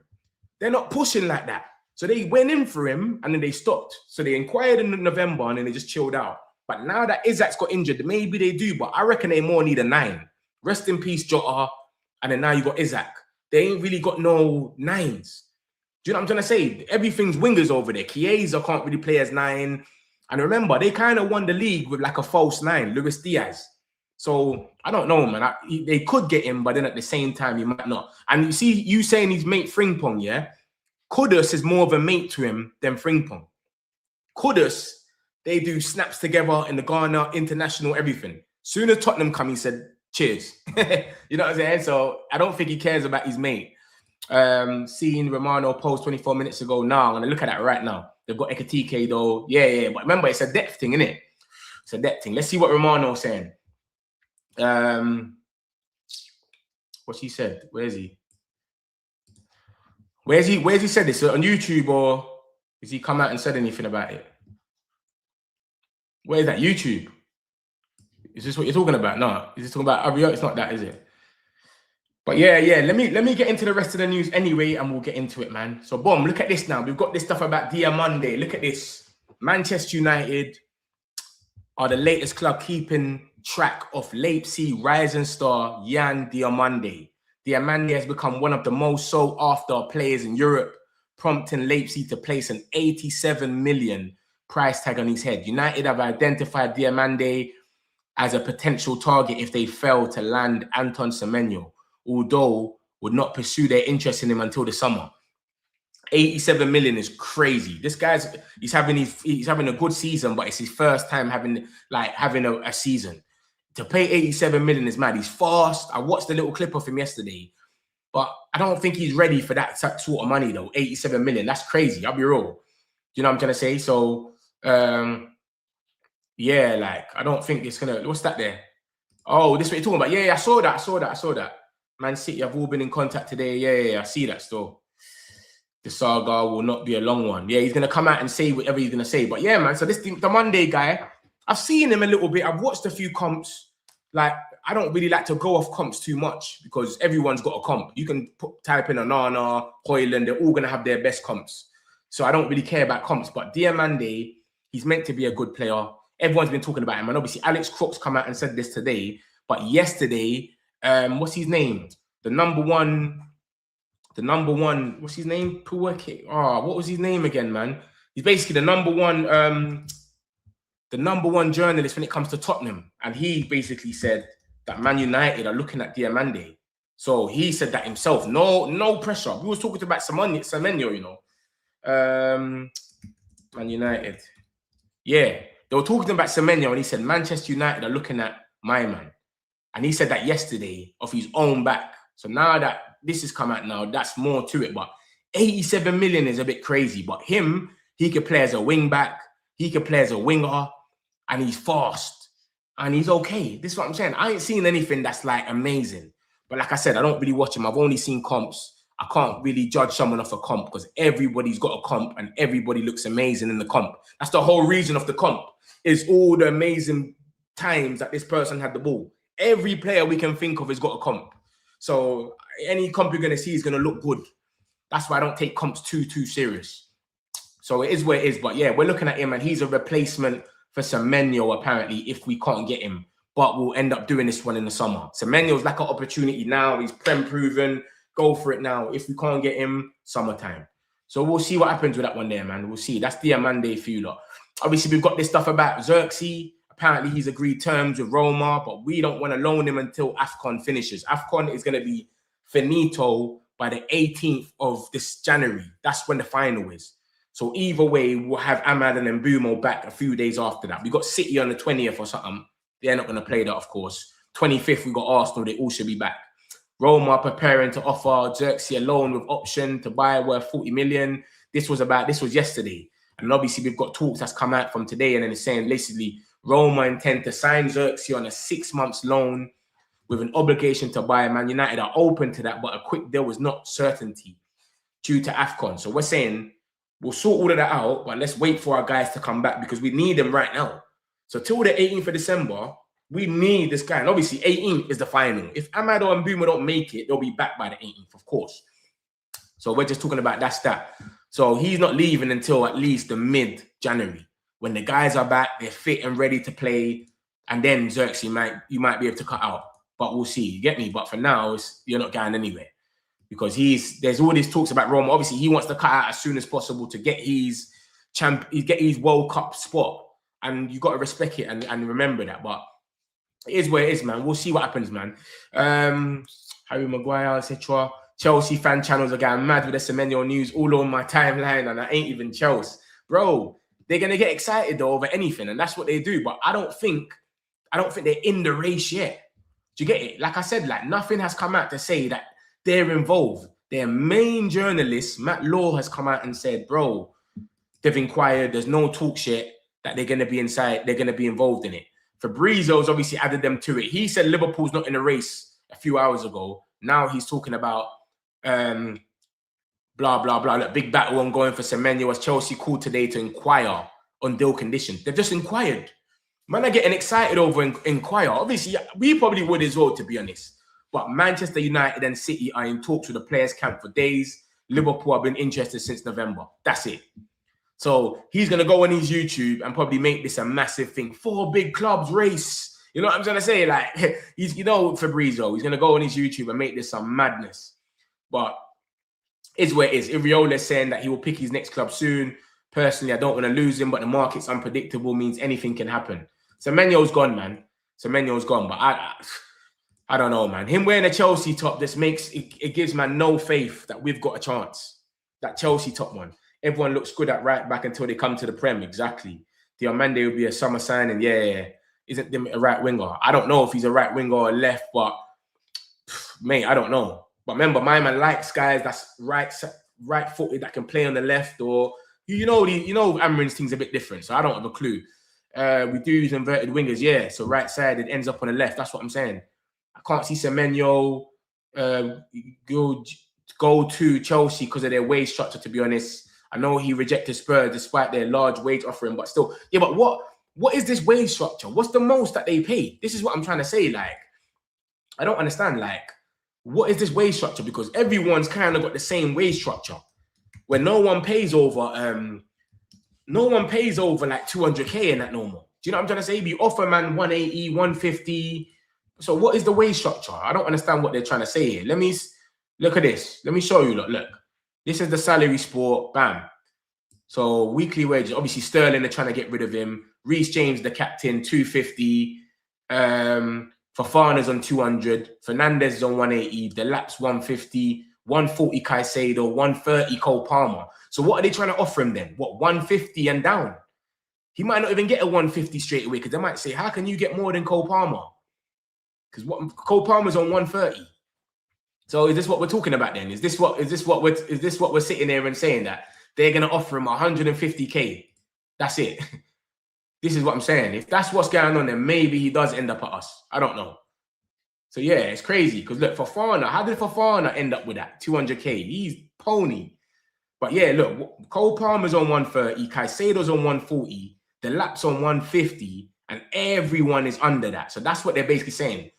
They're not pushing like that. So they went in for him, and then they stopped. So they inquired in November, and then they just chilled out. But now that Isak's got injured, maybe they do, but I reckon they more need a 9. Rest in peace, Jota. And then now you got Isaac. They ain't really got no 9s. Do you know what I'm trying to say? Everything's wingers over there. Chiesa can't really play as 9. And remember, they kind of won the league with like a false 9, Luis Diaz. So I don't know, man. They could get him, but then at the same time, you might not. And you see, you saying he's mate Frimpong, yeah? Kudus is more of a mate to him than Frimpong. Kudus, they do snaps together in the Ghana, international, everything. Soon as Tottenham come, he said, cheers. You know what I'm saying? So I don't think he cares about his mate. Seeing Romano post 24 minutes ago. Now I'm going to look at that right now. They've got Ekatike though. Yeah. But remember, it's a depth thing, innit? It's a depth thing. Let's see what Romano's saying. What's he said? Where is he? Where's he said this? On YouTube, or has he come out and said anything about it? Where is that? YouTube? Is this what you're talking about? No. Is this talking about Abiyo? It's not that, is it? But yeah. Let me get into the rest of the news anyway, and we'll get into it, man. So boom, look at this now. We've got this stuff about Diomande. Look at this. Manchester United are the latest club keeping track of Leipzig rising star Jan Diomande. Diomande has become one of the most sought after players in Europe, prompting Leipzig to place an 87 million price tag on his head. United have identified Diomande as a potential target if they fail to land Anton Semenyo, although would not pursue their interest in him until the summer. 87 million is crazy. This guy's he's having a good season, but it's his first time having a season. To pay 87 million is mad. He's fast. I watched a little clip of him yesterday, but I don't think he's ready for that sort of money though. 87 million. That's crazy. I'll be real. You know what I'm trying to say? So yeah, like I don't think it's gonna. What's that there? Oh, this is what you're talking about. Yeah, I saw that. Man City have all been in contact today. Yeah, I see that still. The saga will not be a long one. Yeah, he's gonna come out and say whatever he's gonna say. But yeah, man. So the Monday guy, I've seen him a little bit. I've watched a few comps. Like I don't really like to go off comps too much because everyone's got a comp. You can type in Onana, Højlund. They're all gonna have their best comps. So I don't really care about comps. But Diomande, he's meant to be a good player. Everyone's been talking about him, and obviously Alex Crooks come out and said this today. But yesterday, what's his name? The number one. What's his name? Puwake. What was his name again, man? He's basically the number one journalist when it comes to Tottenham, and he basically said that Man United are looking at Diomande. So he said that himself. No pressure. We was talking about Semenyo, you know. Man United. Yeah. They were talking about Semenyo, and he said Manchester United are looking at my man. And he said that yesterday off his own back. So now that this has come out now, that's more to it. But 87 million is a bit crazy. But him, he could play as a wing back. He could play as a winger. And he's fast. And he's okay. This is what I'm saying. I ain't seen anything that's like amazing. But like I said, I don't really watch him. I've only seen comps. I can't really judge someone off a comp because everybody's got a comp and everybody looks amazing in the comp. That's the whole reason of the comp, is all the amazing times that this person had the ball. Every player we can think of has got a comp. So any comp you're going to see is going to look good. That's why I don't take comps too serious. So it is where it is. But yeah, we're looking at him and he's a replacement for Semenyo apparently if we can't get him. But we'll end up doing this one in the summer. Semenyo's like an opportunity now. He's prem-proven. Go for it now. If we can't get him, summertime. So we'll see what happens with that one there, man. We'll see. That's Diomande for you lot. Obviously, we've got this stuff about Zirkzee. Apparently, he's agreed terms with Roma, but we don't want to loan him until AFCON finishes. AFCON is going to be finito by the 18th of this January. That's when the final is. So either way, we'll have Ahmad and Mbumo back a few days after that. We got City on the 20th or something. They're not going to play that, of course. 25th, we got Arsenal. They all should be back. Roma preparing to offer Zirkzee a loan with option to buy worth 40 million. This was yesterday. And obviously, we've got talks that's come out from today. And then it's saying, basically, Roma intend to sign Zirkzee on a 6-month loan with an obligation to buy. Man United are open to that, but a quick deal was not certainty due to AFCON. So we're saying we'll sort all of that out, but let's wait for our guys to come back because we need them right now. So till the 18th of December, we need this guy. And obviously, 18th is the final. If Ahmad or Mbumo don't make it, they'll be back by the 18th, of course. So we're just talking about that. So he's not leaving until at least the mid-January. When the guys are back, they're fit and ready to play. And then Zirkzee, you might be able to cut out. but we'll see. You get me? But for now, you're not going anywhere because there's all these talks about Roma. Obviously, he wants to cut out as soon as possible to get his World Cup spot, and you got to respect it and remember that. But it is where it is, man. We'll see what happens, man. Harry Maguire, etc. Chelsea fan channels are going mad with the Semenyo news all on my timeline, and I ain't even Chelsea, bro. They're gonna get excited though over anything, and that's what they do. But I don't think they're in the race yet. Do you get it? Like I said, like nothing has come out to say that they're involved. Their main journalist, Matt Law, has come out and said, bro, they've inquired. There's no talk yet that they're gonna be inside. They're gonna be involved in it. Fabrizio's obviously added them to it. He said Liverpool's not in the race a few hours ago. Now he's talking about blah, blah, blah. Look, big battle ongoing for Semenyo as Chelsea called today to inquire on deal conditions. They've just inquired. Man are getting excited over inquire. Obviously, we probably would as well, to be honest. But Manchester United and City are in talks with the players' camp for days. Liverpool have been interested since November. That's it. So he's going to go on his YouTube and probably make this a massive thing. 4 big clubs race. You know what I'm trying to say? Like, Fabrizio, he's going to go on his YouTube and make this some madness. But it's where it is. Iriola's saying that he will pick his next club soon. Personally, I don't want to lose him, but the market's unpredictable, means anything can happen. Semenyo's gone, man. Semenyo's gone. But I don't know, man. Him wearing a Chelsea top just makes it gives man no faith that we've got a chance. That Chelsea top one. Everyone looks good at right back until they come to the Prem. Exactly. Diomande will be a summer signing. Yeah. Isn't him a right winger? I don't know if he's a right winger or left, but mate, I don't know. But remember, my man likes guys that's right-footed that can play on the left, or Amrin's thing's a bit different, so I don't have a clue. We do use inverted wingers, yeah. So right side, it ends up on the left. That's what I'm saying. I can't see Semenyo go to Chelsea because of their wage structure, to be honest. I know he rejected Spurs despite their large wage offering, but still. Yeah, but what is this wage structure? What's the most that they pay? This is what I'm trying to say. Like, I don't understand. Like, what is this wage structure? Because everyone's kind of got the same wage structure where no one pays over like 200K in that normal. Do you know what I'm trying to say? You offer man 180, 150. So what is the wage structure? I don't understand what they're trying to say here. Let me look at this. Let me show you. Look. This is the salary sport. Bam. So weekly wages. Obviously, Sterling are trying to get rid of him. Reece James, the captain, 250. Fofana's on 200. Fernandez is on 180. Delap's 150. 140 Caicedo. 130 Cole Palmer. So what are they trying to offer him then? What, 150 and down? He might not even get a 150 straight away because they might say, how can you get more than Cole Palmer? Because Cole Palmer's on 130. So is this what we're talking about then? Is this what we're sitting there and saying that they're gonna offer him 150K? That's it. This is what I'm saying. If that's what's going on, then maybe he does end up at us. I don't know. So yeah, it's crazy. Because look, Fofana, how did Fofana end up with that 200K? He's pony. But yeah, look, Cole Palmer's on 130, Caicedo's on 140, Delap's on 150, and everyone is under that. So that's what they're basically saying.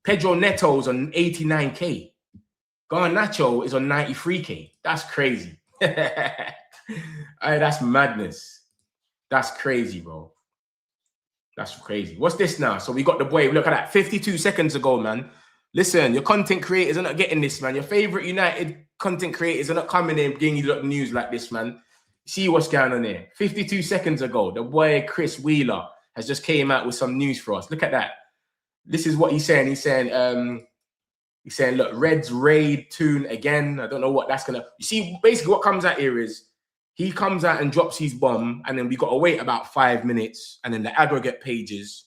Pedro Neto's on 89K. Garnacho is on 93K. That's crazy. That's madness. That's crazy, bro. That's crazy. What's this now? So we got the boy. Look at that. 52 seconds ago, man. Listen, your content creators are not getting this, man. Your favorite United content creators are not coming in giving you news like this, man. See what's going on here. 52 seconds ago, the boy Chris Wheeler has just came out with some news for us. Look at that. This is what he's saying. He's saying, look, Reds raid tune again. I don't know what that's gonna. You see, basically what comes out here is he comes out and drops his bomb, and then we got to wait about 5 minutes, and then the aggregate pages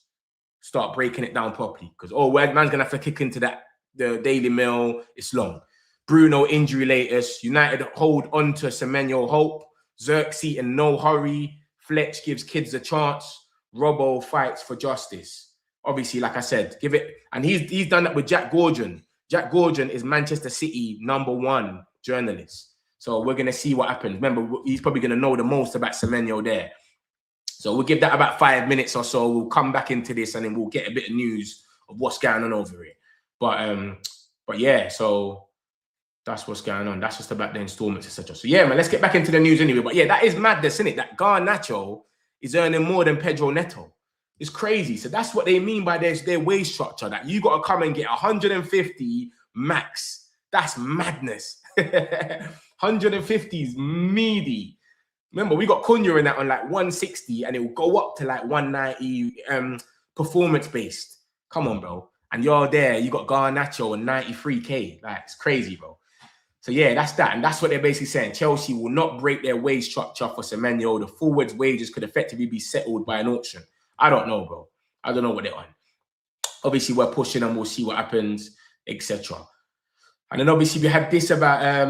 start breaking it down properly. Because man's gonna have to kick into the Daily Mail. It's long. Bruno injury latest. United hold on to Semenyo hope. Zirkzee in no hurry. Fletch gives kids a chance. Robbo fights for justice. Obviously, like I said, give it. And he's done that with Jack Gordon. Jack Gordon is Manchester City #1 journalist. So we're going to see what happens. Remember, he's probably going to know the most about Semenyo there. So we'll give that about 5 minutes or so. We'll come back into this and then we'll get a bit of news of what's going on over here. But yeah, so that's what's going on. That's just about the installments, etc. So yeah, man, let's get back into the news anyway. But yeah, that is madness, isn't it? That Garnacho is earning more than Pedro Neto. It's crazy. So that's what they mean by their wage structure, that you got to come and get 150 max. That's madness. 150 is meaty. Remember, we got Cunha in that on like 160 and it will go up to like 190 performance-based. Come on, bro. And you're there, you got Garnacho and 93K. Like, it's crazy, bro. So yeah, that's that. And that's what they're basically saying. Chelsea will not break their wage structure for Semenyo. The forwards' wages could effectively be settled by an auction. I don't know, bro. I don't know what they're on. Obviously, we're pushing and we'll see what happens, etc. And then obviously we had this about,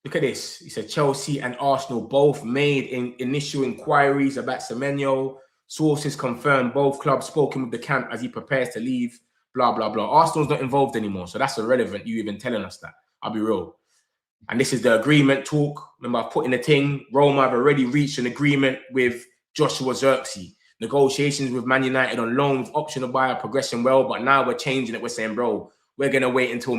look at this. He said Chelsea and Arsenal both made initial inquiries about Semenyo. Sources confirm both clubs spoken with the camp as he prepares to leave, blah, blah, blah. Arsenal's not involved anymore, so that's irrelevant, you even telling us that. I'll be real. And this is the agreement talk. Remember, I've put in a thing. Roma have already reached an agreement with Joshua Zirkzee. Negotiations with Man United on loan with option to buy are progressing well, but now we're changing it. We're saying, bro, we're going to wait until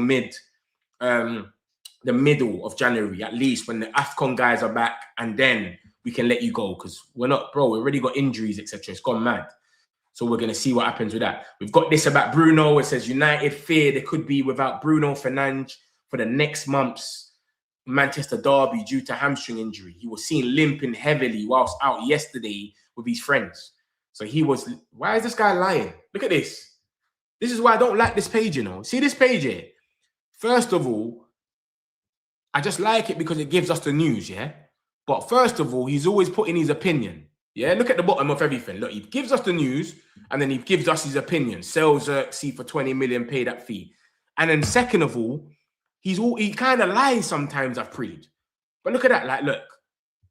the middle of January, at least, when the AFCON guys are back, and then we can let you go, because we're not, bro, we already got injuries, etc. It's gone mad. So we're going to see what happens with that. We've got this about Bruno. It says United fear they could be without Bruno Fernandes for the next month's Manchester derby due to hamstring injury. He was seen limping heavily whilst out yesterday with his friends. So he was, why is this guy lying? Look at this. This is why I don't like this page, you know. See this page here? First of all, I just like it because it gives us the news, yeah? But first of all, he's always putting his opinion. Yeah, look at the bottom of everything. Look, he gives us the news and then he gives us his opinion. Sells Zirkzee for 20 million, pay that fee. And then second of all, he kind of lies sometimes, I've prayed. But look at that, like, look.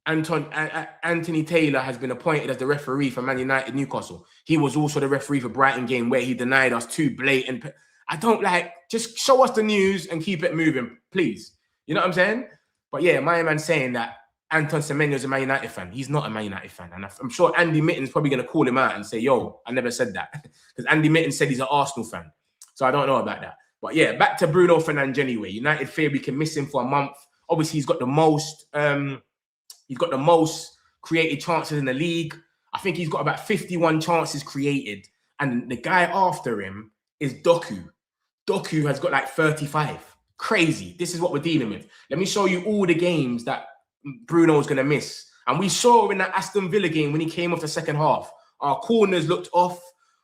Anthony Taylor has been appointed as the referee for Man United Newcastle. He was also the referee for Brighton game where he denied us 2 blatant. I don't like, just show us the news and keep it moving, please. You know what I'm saying? But yeah, my man's saying that Anton Semenyo is a Man United fan. He's not a Man United fan. And I'm sure Andy Mitten's probably going to call him out and say, yo, I never said that. Because Andy Mitten said he's an Arsenal fan. So I don't know about that. But yeah, back to Bruno Fernandes anyway. United fear we can miss him for a month. Obviously, he's got the most created chances in the league. I think he's got about 51 chances created. And the guy after him is Doku. Doku has got like 35. Crazy. This is what we're dealing with. Let me show you all the games that Bruno's going to miss. And we saw in that Aston Villa game when he came off the second half, our corners looked off.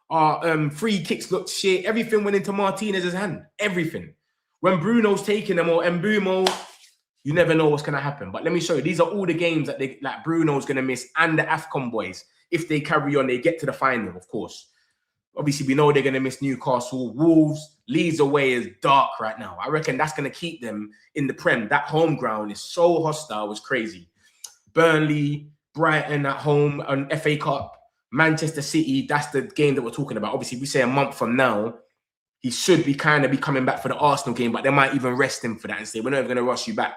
Our free kicks looked shit. Everything went into Martinez's hand. Everything. When Bruno's taking them, or Mbumo, you never know what's going to happen. But let me show you. These are all the games that Bruno's going to miss, and the AFCON boys. If they carry on, they get to the final, of course. Obviously, we know they're going to miss Newcastle. Wolves, Leeds away is dark right now. I reckon that's going to keep them in the Prem. That home ground is so hostile. It's crazy. Burnley, Brighton at home, and FA Cup. Manchester City, that's the game that we're talking about. Obviously, we say a month from now, he should be kind of coming back for the Arsenal game, but they might even rest him for that and say, we're not even going to rush you back.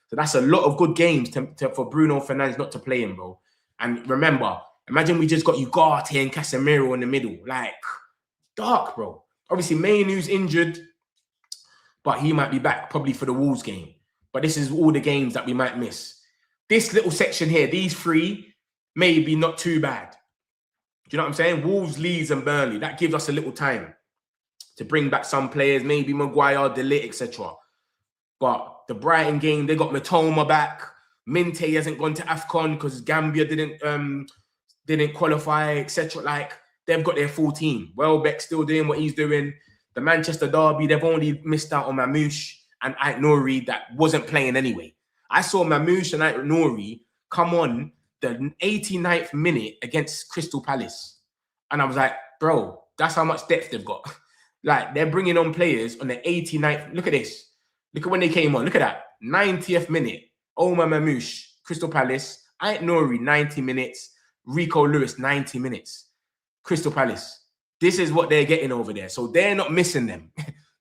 So that's a lot of good games for Bruno Fernandes not to play him, bro. And remember, imagine we just got Ugarte and Casemiro in the middle. Like, dark, bro. Obviously, Mainoo's injured, but he might be back probably for the Wolves game. But this is all the games that we might miss. This little section here, these 3, maybe not too bad. Do you know what I'm saying? Wolves, Leeds, and Burnley. That gives us a little time to bring back some players, maybe Maguire, De Ligt, etc. But the Brighton game, they got Matoma back. Minte hasn't gone to AFCON because Gambia didn't qualify, etc. Like, they've got their full team. Welbeck still doing what he's doing. The Manchester derby, they've only missed out on Mamouche and Ait Nouri that wasn't playing anyway. I saw Mamouche and Ait Nouri come on the 89th minute against Crystal Palace. And I was like, bro, that's how much depth they've got. Like, they're bringing on players on the 89th. Look at this. Look at when they came on. Look at that. 90th minute. Omar Mamouche, Crystal Palace. Ait Nouri, 90 minutes. Rico Lewis, 90 minutes. Crystal Palace. This is what they're getting over there. So they're not missing them.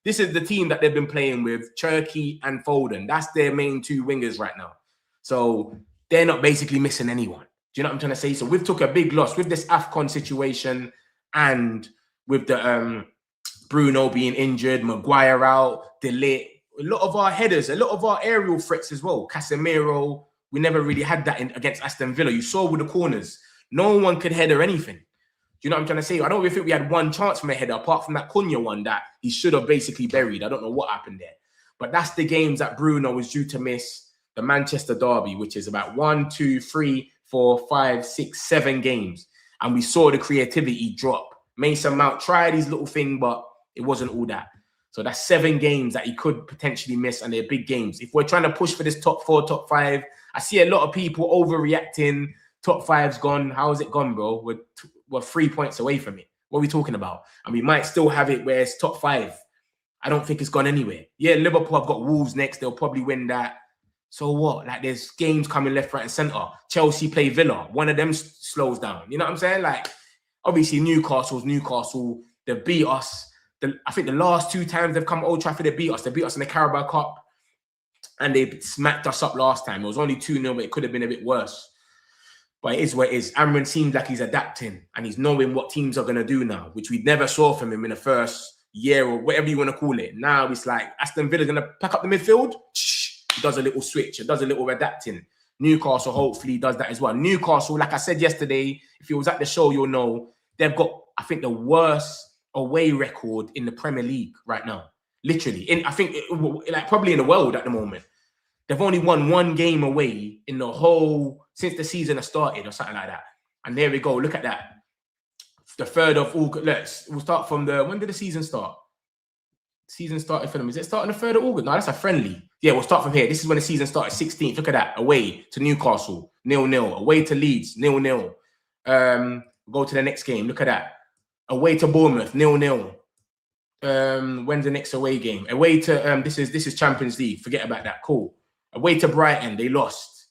This is the team that they've been playing with, Cherki and Foden. That's their main 2 wingers right now. So they're not basically missing anyone. Do you know what I'm trying to say? So we've took a big loss with this AFCON situation and with the Bruno being injured, Maguire out, De Ligt. A lot of our headers, a lot of our aerial threats as well. Casemiro, we never really had that against Aston Villa. You saw with the corners. No one could header anything. Do you know what I'm trying to say? I don't really think we had one chance from a header, apart from that Cunha one that he should have basically buried. I don't know what happened there. But that's the games that Bruno was due to miss. The Manchester Derby, which is about 1, 2, 3, 4, 5, 6, 7 games. And we saw the creativity drop. Mason Mount tried his little thing, but it wasn't all that. So that's 7 games that he could potentially miss, and they're big games. If we're trying to push for this top 4, top 5, I see a lot of people overreacting. Top 5's gone. How is it gone, bro? We're 3 points away from it. What are we talking about? And we might still have it where it's top 5. I don't think it's gone anywhere. Yeah, Liverpool have got Wolves next. They'll probably win that. So what? Like, there's games coming left, right, and centre. Chelsea play Villa. One of them slows down. You know what I'm saying? Like, obviously, Newcastle. They beat us. I think the last 2 times they've come to Old Trafford, they beat us. They beat us in the Carabao Cup. And they smacked us up last time. It was only 2-0, but it could have been a bit worse. But it is what it is. Amran seems like he's adapting. And he's knowing what teams are going to do now, which we never saw from him in the first year or whatever you want to call it. Now it's like Aston Villa's going to pack up the midfield. He does a little switch. He does a little adapting. Newcastle hopefully does that as well. Newcastle, like I said yesterday, if you was at the show, you'll know, they've got, I think, the worst away record in the Premier League right now. Literally. I think, like, probably in the world at the moment. They've only won 1 game away in the whole, since the season has started or something like that. And there we go. Look at that. The 3rd of August. We'll start from when did the season start? Season started for them. Is it starting the 3rd of August? No, that's a friendly. Yeah, we'll start from here. This is when the season started, 16th. Look at that. Away to Newcastle, 0-0. Away to Leeds, 0-0. Go to the next game. Look at that. Away to Bournemouth, 0-0. When's the next away game? Away to this is Champions League. Forget about that. Cool. Away to Brighton, they lost.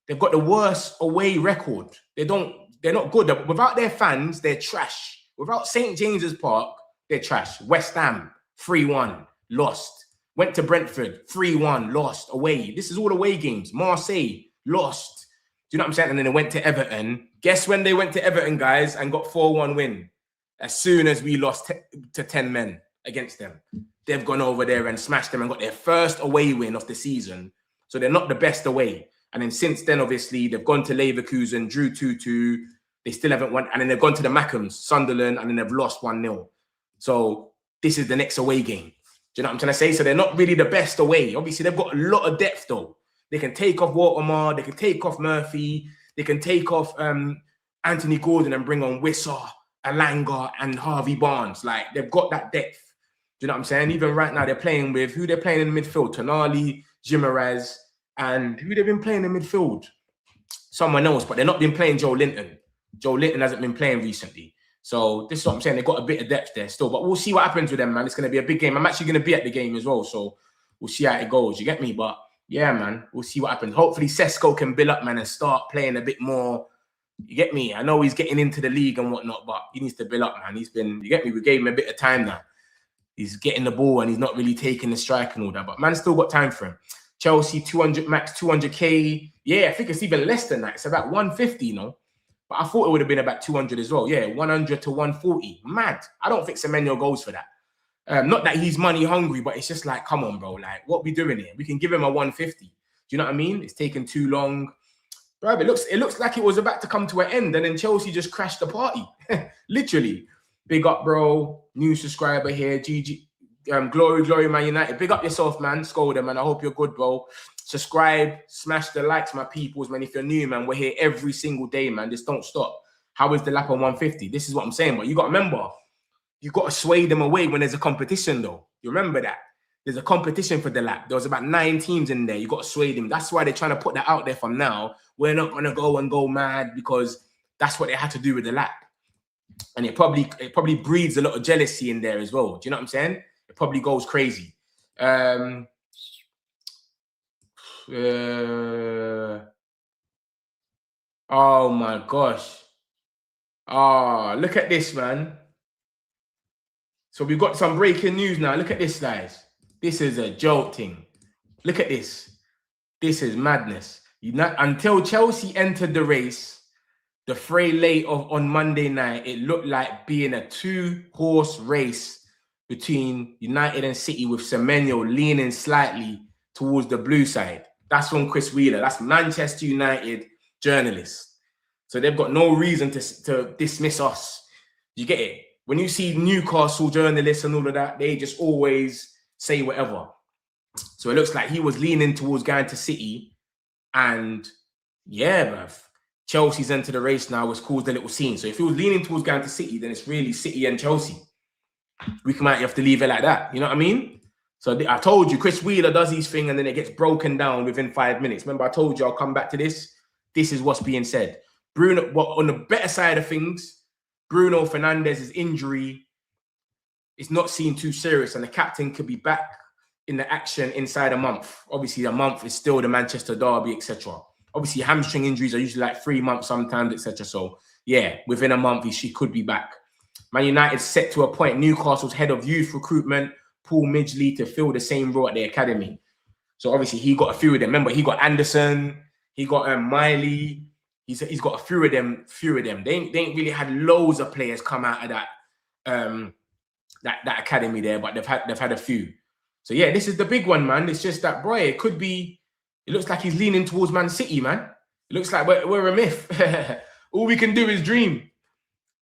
They've got the worst away record. They're not good. Without their fans, they're trash. Without St. James's Park, they're trash. West Ham, 3-1, lost. Went to Brentford, 3-1, lost. Away. This is all away games. Marseille, lost. Do you know what I'm saying? And then they went to Everton. Guess when they went to Everton, guys, and got 4-1 win? As soon as we lost to 10 men against them. They've gone over there and smashed them and got their first away win of the season. So they're not the best away. And then since then, obviously, they've gone to Leverkusen, drew 2-2. They still haven't won. And then they've gone to the Mackhams, Sunderland, and then they've lost 1-0. So this is the next away game. Do you know what I'm trying to say? So they're not really the best away. Obviously, they've got a lot of depth, though. They can take off Watermar. They can take off Murphy. They can take off Anthony Gordon and bring on Wissa, Alanga, and Harvey Barnes. Like, they've got that depth. Do you know what I'm saying? Even right now, they're playing with who they're playing in the midfield. Tonali, Jimenez, and who they've been playing in midfield? Someone else, but they're not been playing Joe Linton. Joe Linton hasn't been playing recently. So this is what I'm saying. They've got a bit of depth there still. But we'll see what happens with them, man. It's going to be a big game. I'm actually going to be at the game as well. So we'll see how it goes. You get me? But yeah, man, we'll see what happens. Hopefully Sesko can build up, man, and start playing a bit more. You get me? I know he's getting into the league and whatnot, but he needs to build up, man. He's been, you get me? We gave him a bit of time now. He's getting the ball and he's not really taking the strike and all that. But man, still got time for him. Chelsea, 200 max, 200K. Yeah, I think it's even less than that. It's about 150, you know. But I thought it would have been about 200 as well. Yeah, 100 to 140. Mad. I don't think Semenyo goes for that. Not that he's money hungry, but it's just like, come on, bro. Like, what we doing here? We can give him a 150. Do you know what I mean? It's taken too long. Bro, it looks like it was about to come to an end, and then Chelsea just crashed the party. Literally. Big up, bro. New subscriber here. GG. Glory, Man United. Big up yourself, man. Scold them, man. I hope you're good, bro. Subscribe. Smash the likes, my peoples, man. If you're new, man, we're here every single day, man. Just don't stop. How is the lap on 150? This is what I'm saying, but you got to remember, you got to sway them away when there's a competition, though. You remember that? There's a competition for the lap. There was about 9 teams in there. You got to sway them. That's why they're trying to put that out there from now. We're not going to go mad because that's what they had to do with the lap. And it probably breeds a lot of jealousy in there as well. Do you know what I'm saying? It probably goes crazy. Oh my gosh. Oh, look at this, man. So we've got some breaking news now. Look at this, guys. This is a joke thing. Look at this. This is madness. Until Chelsea entered the race, the fray late on Monday night, it looked like being a 2-horse race between United and City, with Semenyo leaning slightly towards the blue side. That's from Chris Wheeler. That's Manchester United journalists. So they've got no reason to dismiss us. You get it? When you see Newcastle journalists and all of that, they just always say whatever. So it looks like he was leaning towards going to City. And yeah, bruv, Chelsea's entered the race now, which caused a little scene. So if he was leaning towards going to City, then it's really City and Chelsea. We might have to leave it like that. You know what I mean? So I told you, Chris Wheeler does his thing and then it gets broken down within 5 minutes. Remember, I told you I'll come back to this. This is what's being said. Bruno, on the better side of things, Bruno Fernandez's injury is not seen too serious and the captain could be back in the action inside a month. Obviously, a month is still the Manchester derby, etc. Obviously, hamstring injuries are usually like 3 months sometimes, etc. So, yeah, within a month, she could be back. Man United set to appoint Newcastle's head of youth recruitment, Paul Midgley, to fill the same role at the academy. So, obviously, he got a few of them. Remember, he got Anderson, he got Miley. He's got a few of them. They ain't really had loads of players come out of that academy there, but they've had a few. So yeah, this is the big one, man. It's just that, boy, it could be. It looks like he's leaning towards Man City, man. It looks like we're a myth. All we can do is dream.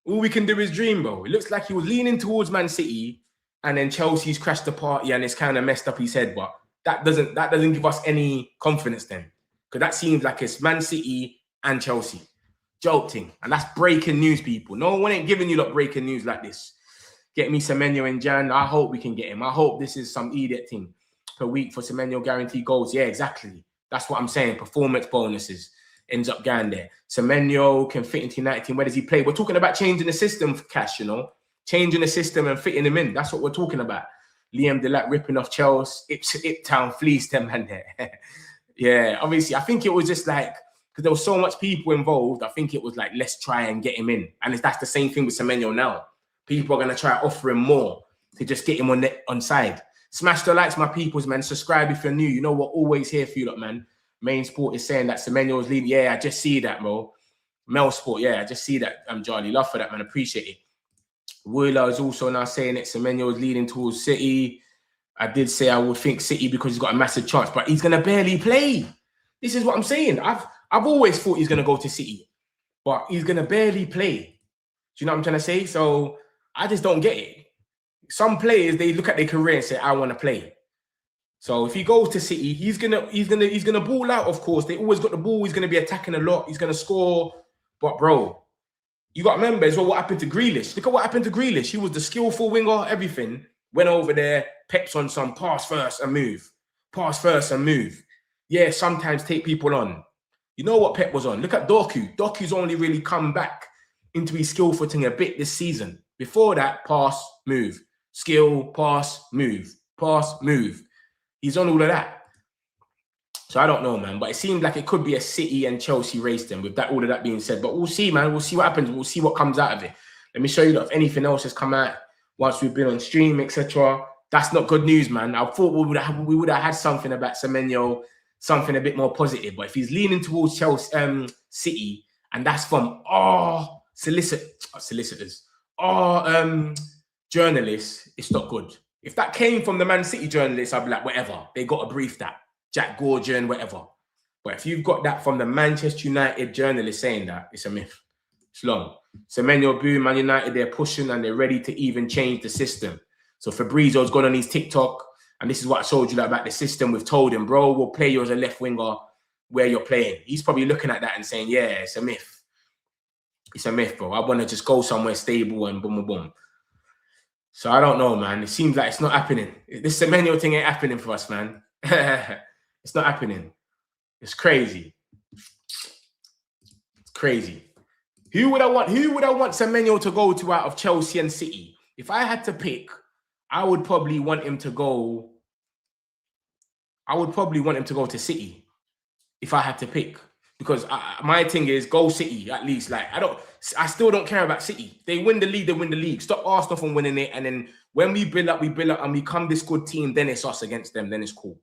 All we can do is dream, bro. It looks like he was leaning towards Man City, and then Chelsea's crashed the party, and it's kind of messed up his head. But that doesn't give us any confidence then, because that seems like it's Man City and Chelsea. Jolting. And that's breaking news, people. No one ain't giving you lot breaking news like this. Get me Semenyo in Jan. I hope we can get him. I hope this is some idiot thing per week for Semenyo guaranteed goals. Yeah, exactly. That's what I'm saying. Performance bonuses ends up going there. Semenyo can fit into United team. Where does he play? We're talking about changing the system for Cash, you know. Changing the system and fitting him in. That's what we're talking about. Liam Delac ripping off Chelsea. Iptown fleeced them, man. There. Yeah, obviously, I think it was just like, because there was so much people involved, I think it was like, let's try and get him in. And that's the same thing with Semenyo now. People are going to try to offer him more to just get him on side. Smash the likes, my peoples, man. Subscribe if you're new. You know we're always here for you, lot, man. Main Sport is saying that Semenyo is leading. Yeah, I just see that, bro. Mel Sport, yeah, I just see that. Charlie. Love for that, man. Appreciate it. Wheeler is also now saying that Semenyo is leading towards City. I did say I would think City because he's got a massive chance, but he's going to barely play. This is what I'm saying. I've always thought he's going to go to City, but he's going to barely play. Do you know what I'm trying to say? So I just don't get it. Some players, they look at their career and say, I want to play. So if he goes to City, he's gonna ball out, of course. They always got the ball. He's going to be attacking a lot. He's going to score. But, bro, you got to remember as well what happened to Grealish. Look at what happened to Grealish. He was the skillful winger, everything. Went over there, Pep's on some pass first and move. Pass first and move. Yeah, sometimes take people on. You know what Pep was on? Look at Doku. Doku's only really come back into his skill footing a bit this season. Before that, pass, move. Skill, pass, move. Pass, move. He's on all of that. So I don't know, man. But it seems like it could be a City and Chelsea race then with all of that being said. But we'll see, man. We'll see what happens. We'll see what comes out of it. Let me show you that if anything else has come out once we've been on stream, etc. That's not good news, man. I thought we would have had something about Semenyo, something a bit more positive. But if he's leaning towards Chelsea, City, and that's from solicitors, journalists, it's not good. If that came from the Man City journalists, I'd be like, whatever. They got to brief that. Jack Gorgian, whatever. But if you've got that from the Manchester United journalist saying that, it's a myth. It's long. Semenyo, boom, Man United, they're pushing and they're ready to even change the system. So Fabrizio's gone on his TikTok, and this is what I told you about the system. We've told him, bro, we'll play you as a left winger where you're playing. He's probably looking at that and saying, yeah, it's a myth. It's a myth, bro. I want to just go somewhere stable and boom, boom, boom. So I don't know, man. It seems like it's not happening. This Semenyo thing ain't happening for us, man. It's not happening. It's crazy. It's crazy. Who would I want Semenyo to go to out of Chelsea and City? If I had to pick, I would probably want him to go. I would probably want him to go to City if I had to pick. Because my thing is go City at least. Like I still don't care about City. They win the league, they win the league. Stop Arsenal from winning it. And then when we build up and we become this good team, then it's us against them. Then it's cool.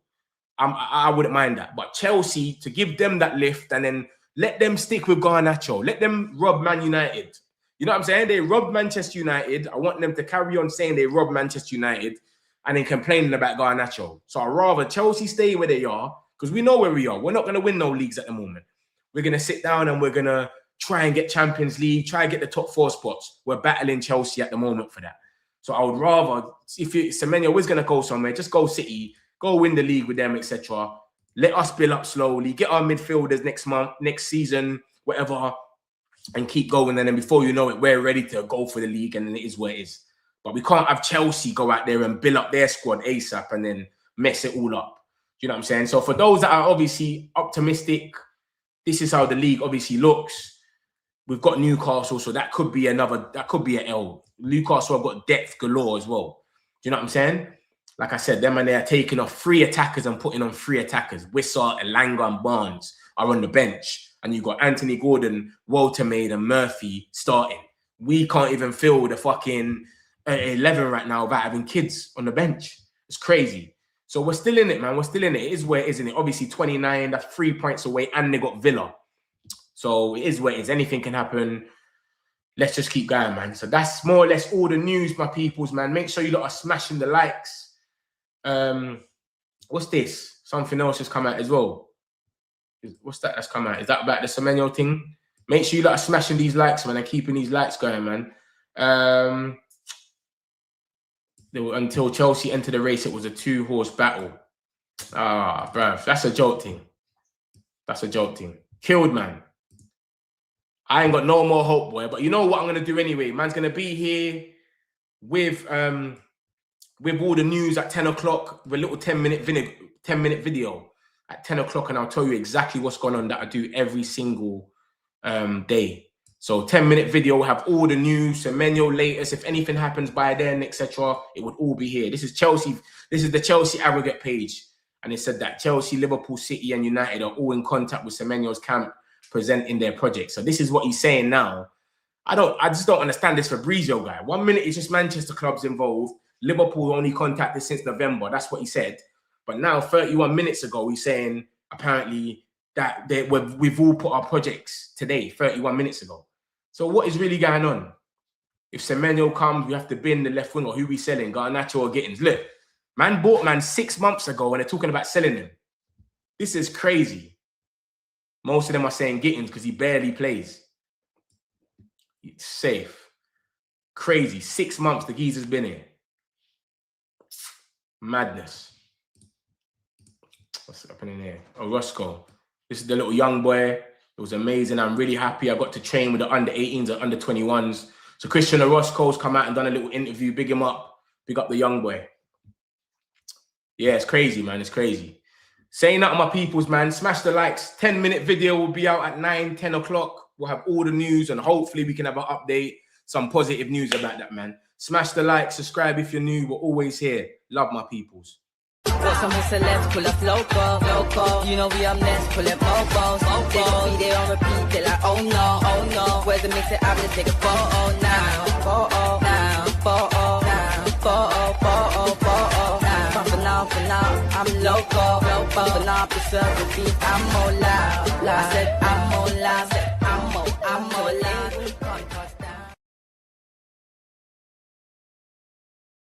I wouldn't mind that. But Chelsea, to give them that lift and then let them stick with Garnacho. Let them rob Man United. You know what I'm saying? They robbed Manchester United. I want them to carry on saying they robbed Manchester United and then complaining about Garnacho. So I'd rather Chelsea stay where they are because we know where we are. We're not going to win no leagues at the moment. We're going to sit down and we're going to try and get Champions League, try and get the top 4 spots. We're battling Chelsea at the moment for that. So I would rather, if Semenyo is going to go somewhere, just go City, go win the league with them, etc. Let us build up slowly, get our midfielders next month, next season, whatever, and keep going. And then before you know it, we're ready to go for the league, and then it is where it is. But we can't have Chelsea go out there and build up their squad ASAP and then mess it all up. Do you know what I'm saying? So for those that are obviously optimistic, this is how the league obviously looks. We've got Newcastle, so that could be an L. Newcastle have got depth galore as well. Do you know what I'm saying? Like I said, them and they are taking off 3 attackers and putting on 3 attackers. Wissa, Elanga and Barnes are on the bench. And you've got Anthony Gordon, Walter Maid and Murphy starting. We can't even fill the fucking 11 right now without having kids on the bench. It's crazy. So we're still in it, man. We're still in it. It is where it is, isn't it? Obviously 29, that's 3 points away, and they got Villa. So it is where it is. Anything can happen. Let's just keep going, man. So that's more or less all the news, my peoples, man. Make sure you lot are smashing the likes. What's this? Something else has come out as well. What's that that's come out? Is that about the Semenyo thing? Make sure you lot are smashing these likes, man, and keeping these likes going, man. Until Chelsea entered the race, it was a 2-horse battle. Ah, bruv, that's a joke thing. That's a joke thing. Killed, man. I ain't got no more hope, boy. But you know what I'm gonna do anyway. Man's gonna be here with all the news at 10 o'clock with a little 10-minute video at 10 o'clock, and I'll tell you exactly what's going on that I do every single day. So 10-minute video will have all the news, Semenyo latest. If anything happens by then, etc., it would all be here. This is Chelsea. This is the Chelsea aggregate page, and it said that Chelsea, Liverpool, City, and United are all in contact with Semenyo's camp, presenting their project. So this is what he's saying now. I just don't understand this Fabrizio guy. 1 minute it's just Manchester clubs involved. Liverpool only contacted since November. That's what he said. But now, 31 minutes ago, he's saying apparently that we've all put our projects today, 31 minutes ago. So what is really going on? If Semenyo comes, we have to bin the left wing, or who we selling, Garnacho or Gittins. Look, man bought man 6 months ago and they're talking about selling him. This is crazy. Most of them are saying Gittins because he barely plays. It's safe. Crazy. 6 months the geezer's been here. Madness. What's happening here? Oh, Roscoe. This is the little young boy. It was amazing. I'm really happy. I got to train with the under-18s and under-21s. So Christian Orozco's come out and done a little interview. Big him up. Big up the young boy. Yeah, it's crazy, man. It's crazy. Saying that to my peoples, man. Smash the likes. 10-minute video will be out at 9, 10 o'clock. We'll have all the news, and hopefully we can have an update. Some positive news about that, man. Smash the like. Subscribe if you're new. We're always here. Love my peoples. Got some celebs pull up local. You know we up next, pull up mobos. They gon' be there on repeat, they're like, oh no. Where's the mix it? I'm gonna take a photo now. Photo now. For now, I'm local. For now, preserve the beat, I'm more loud. I said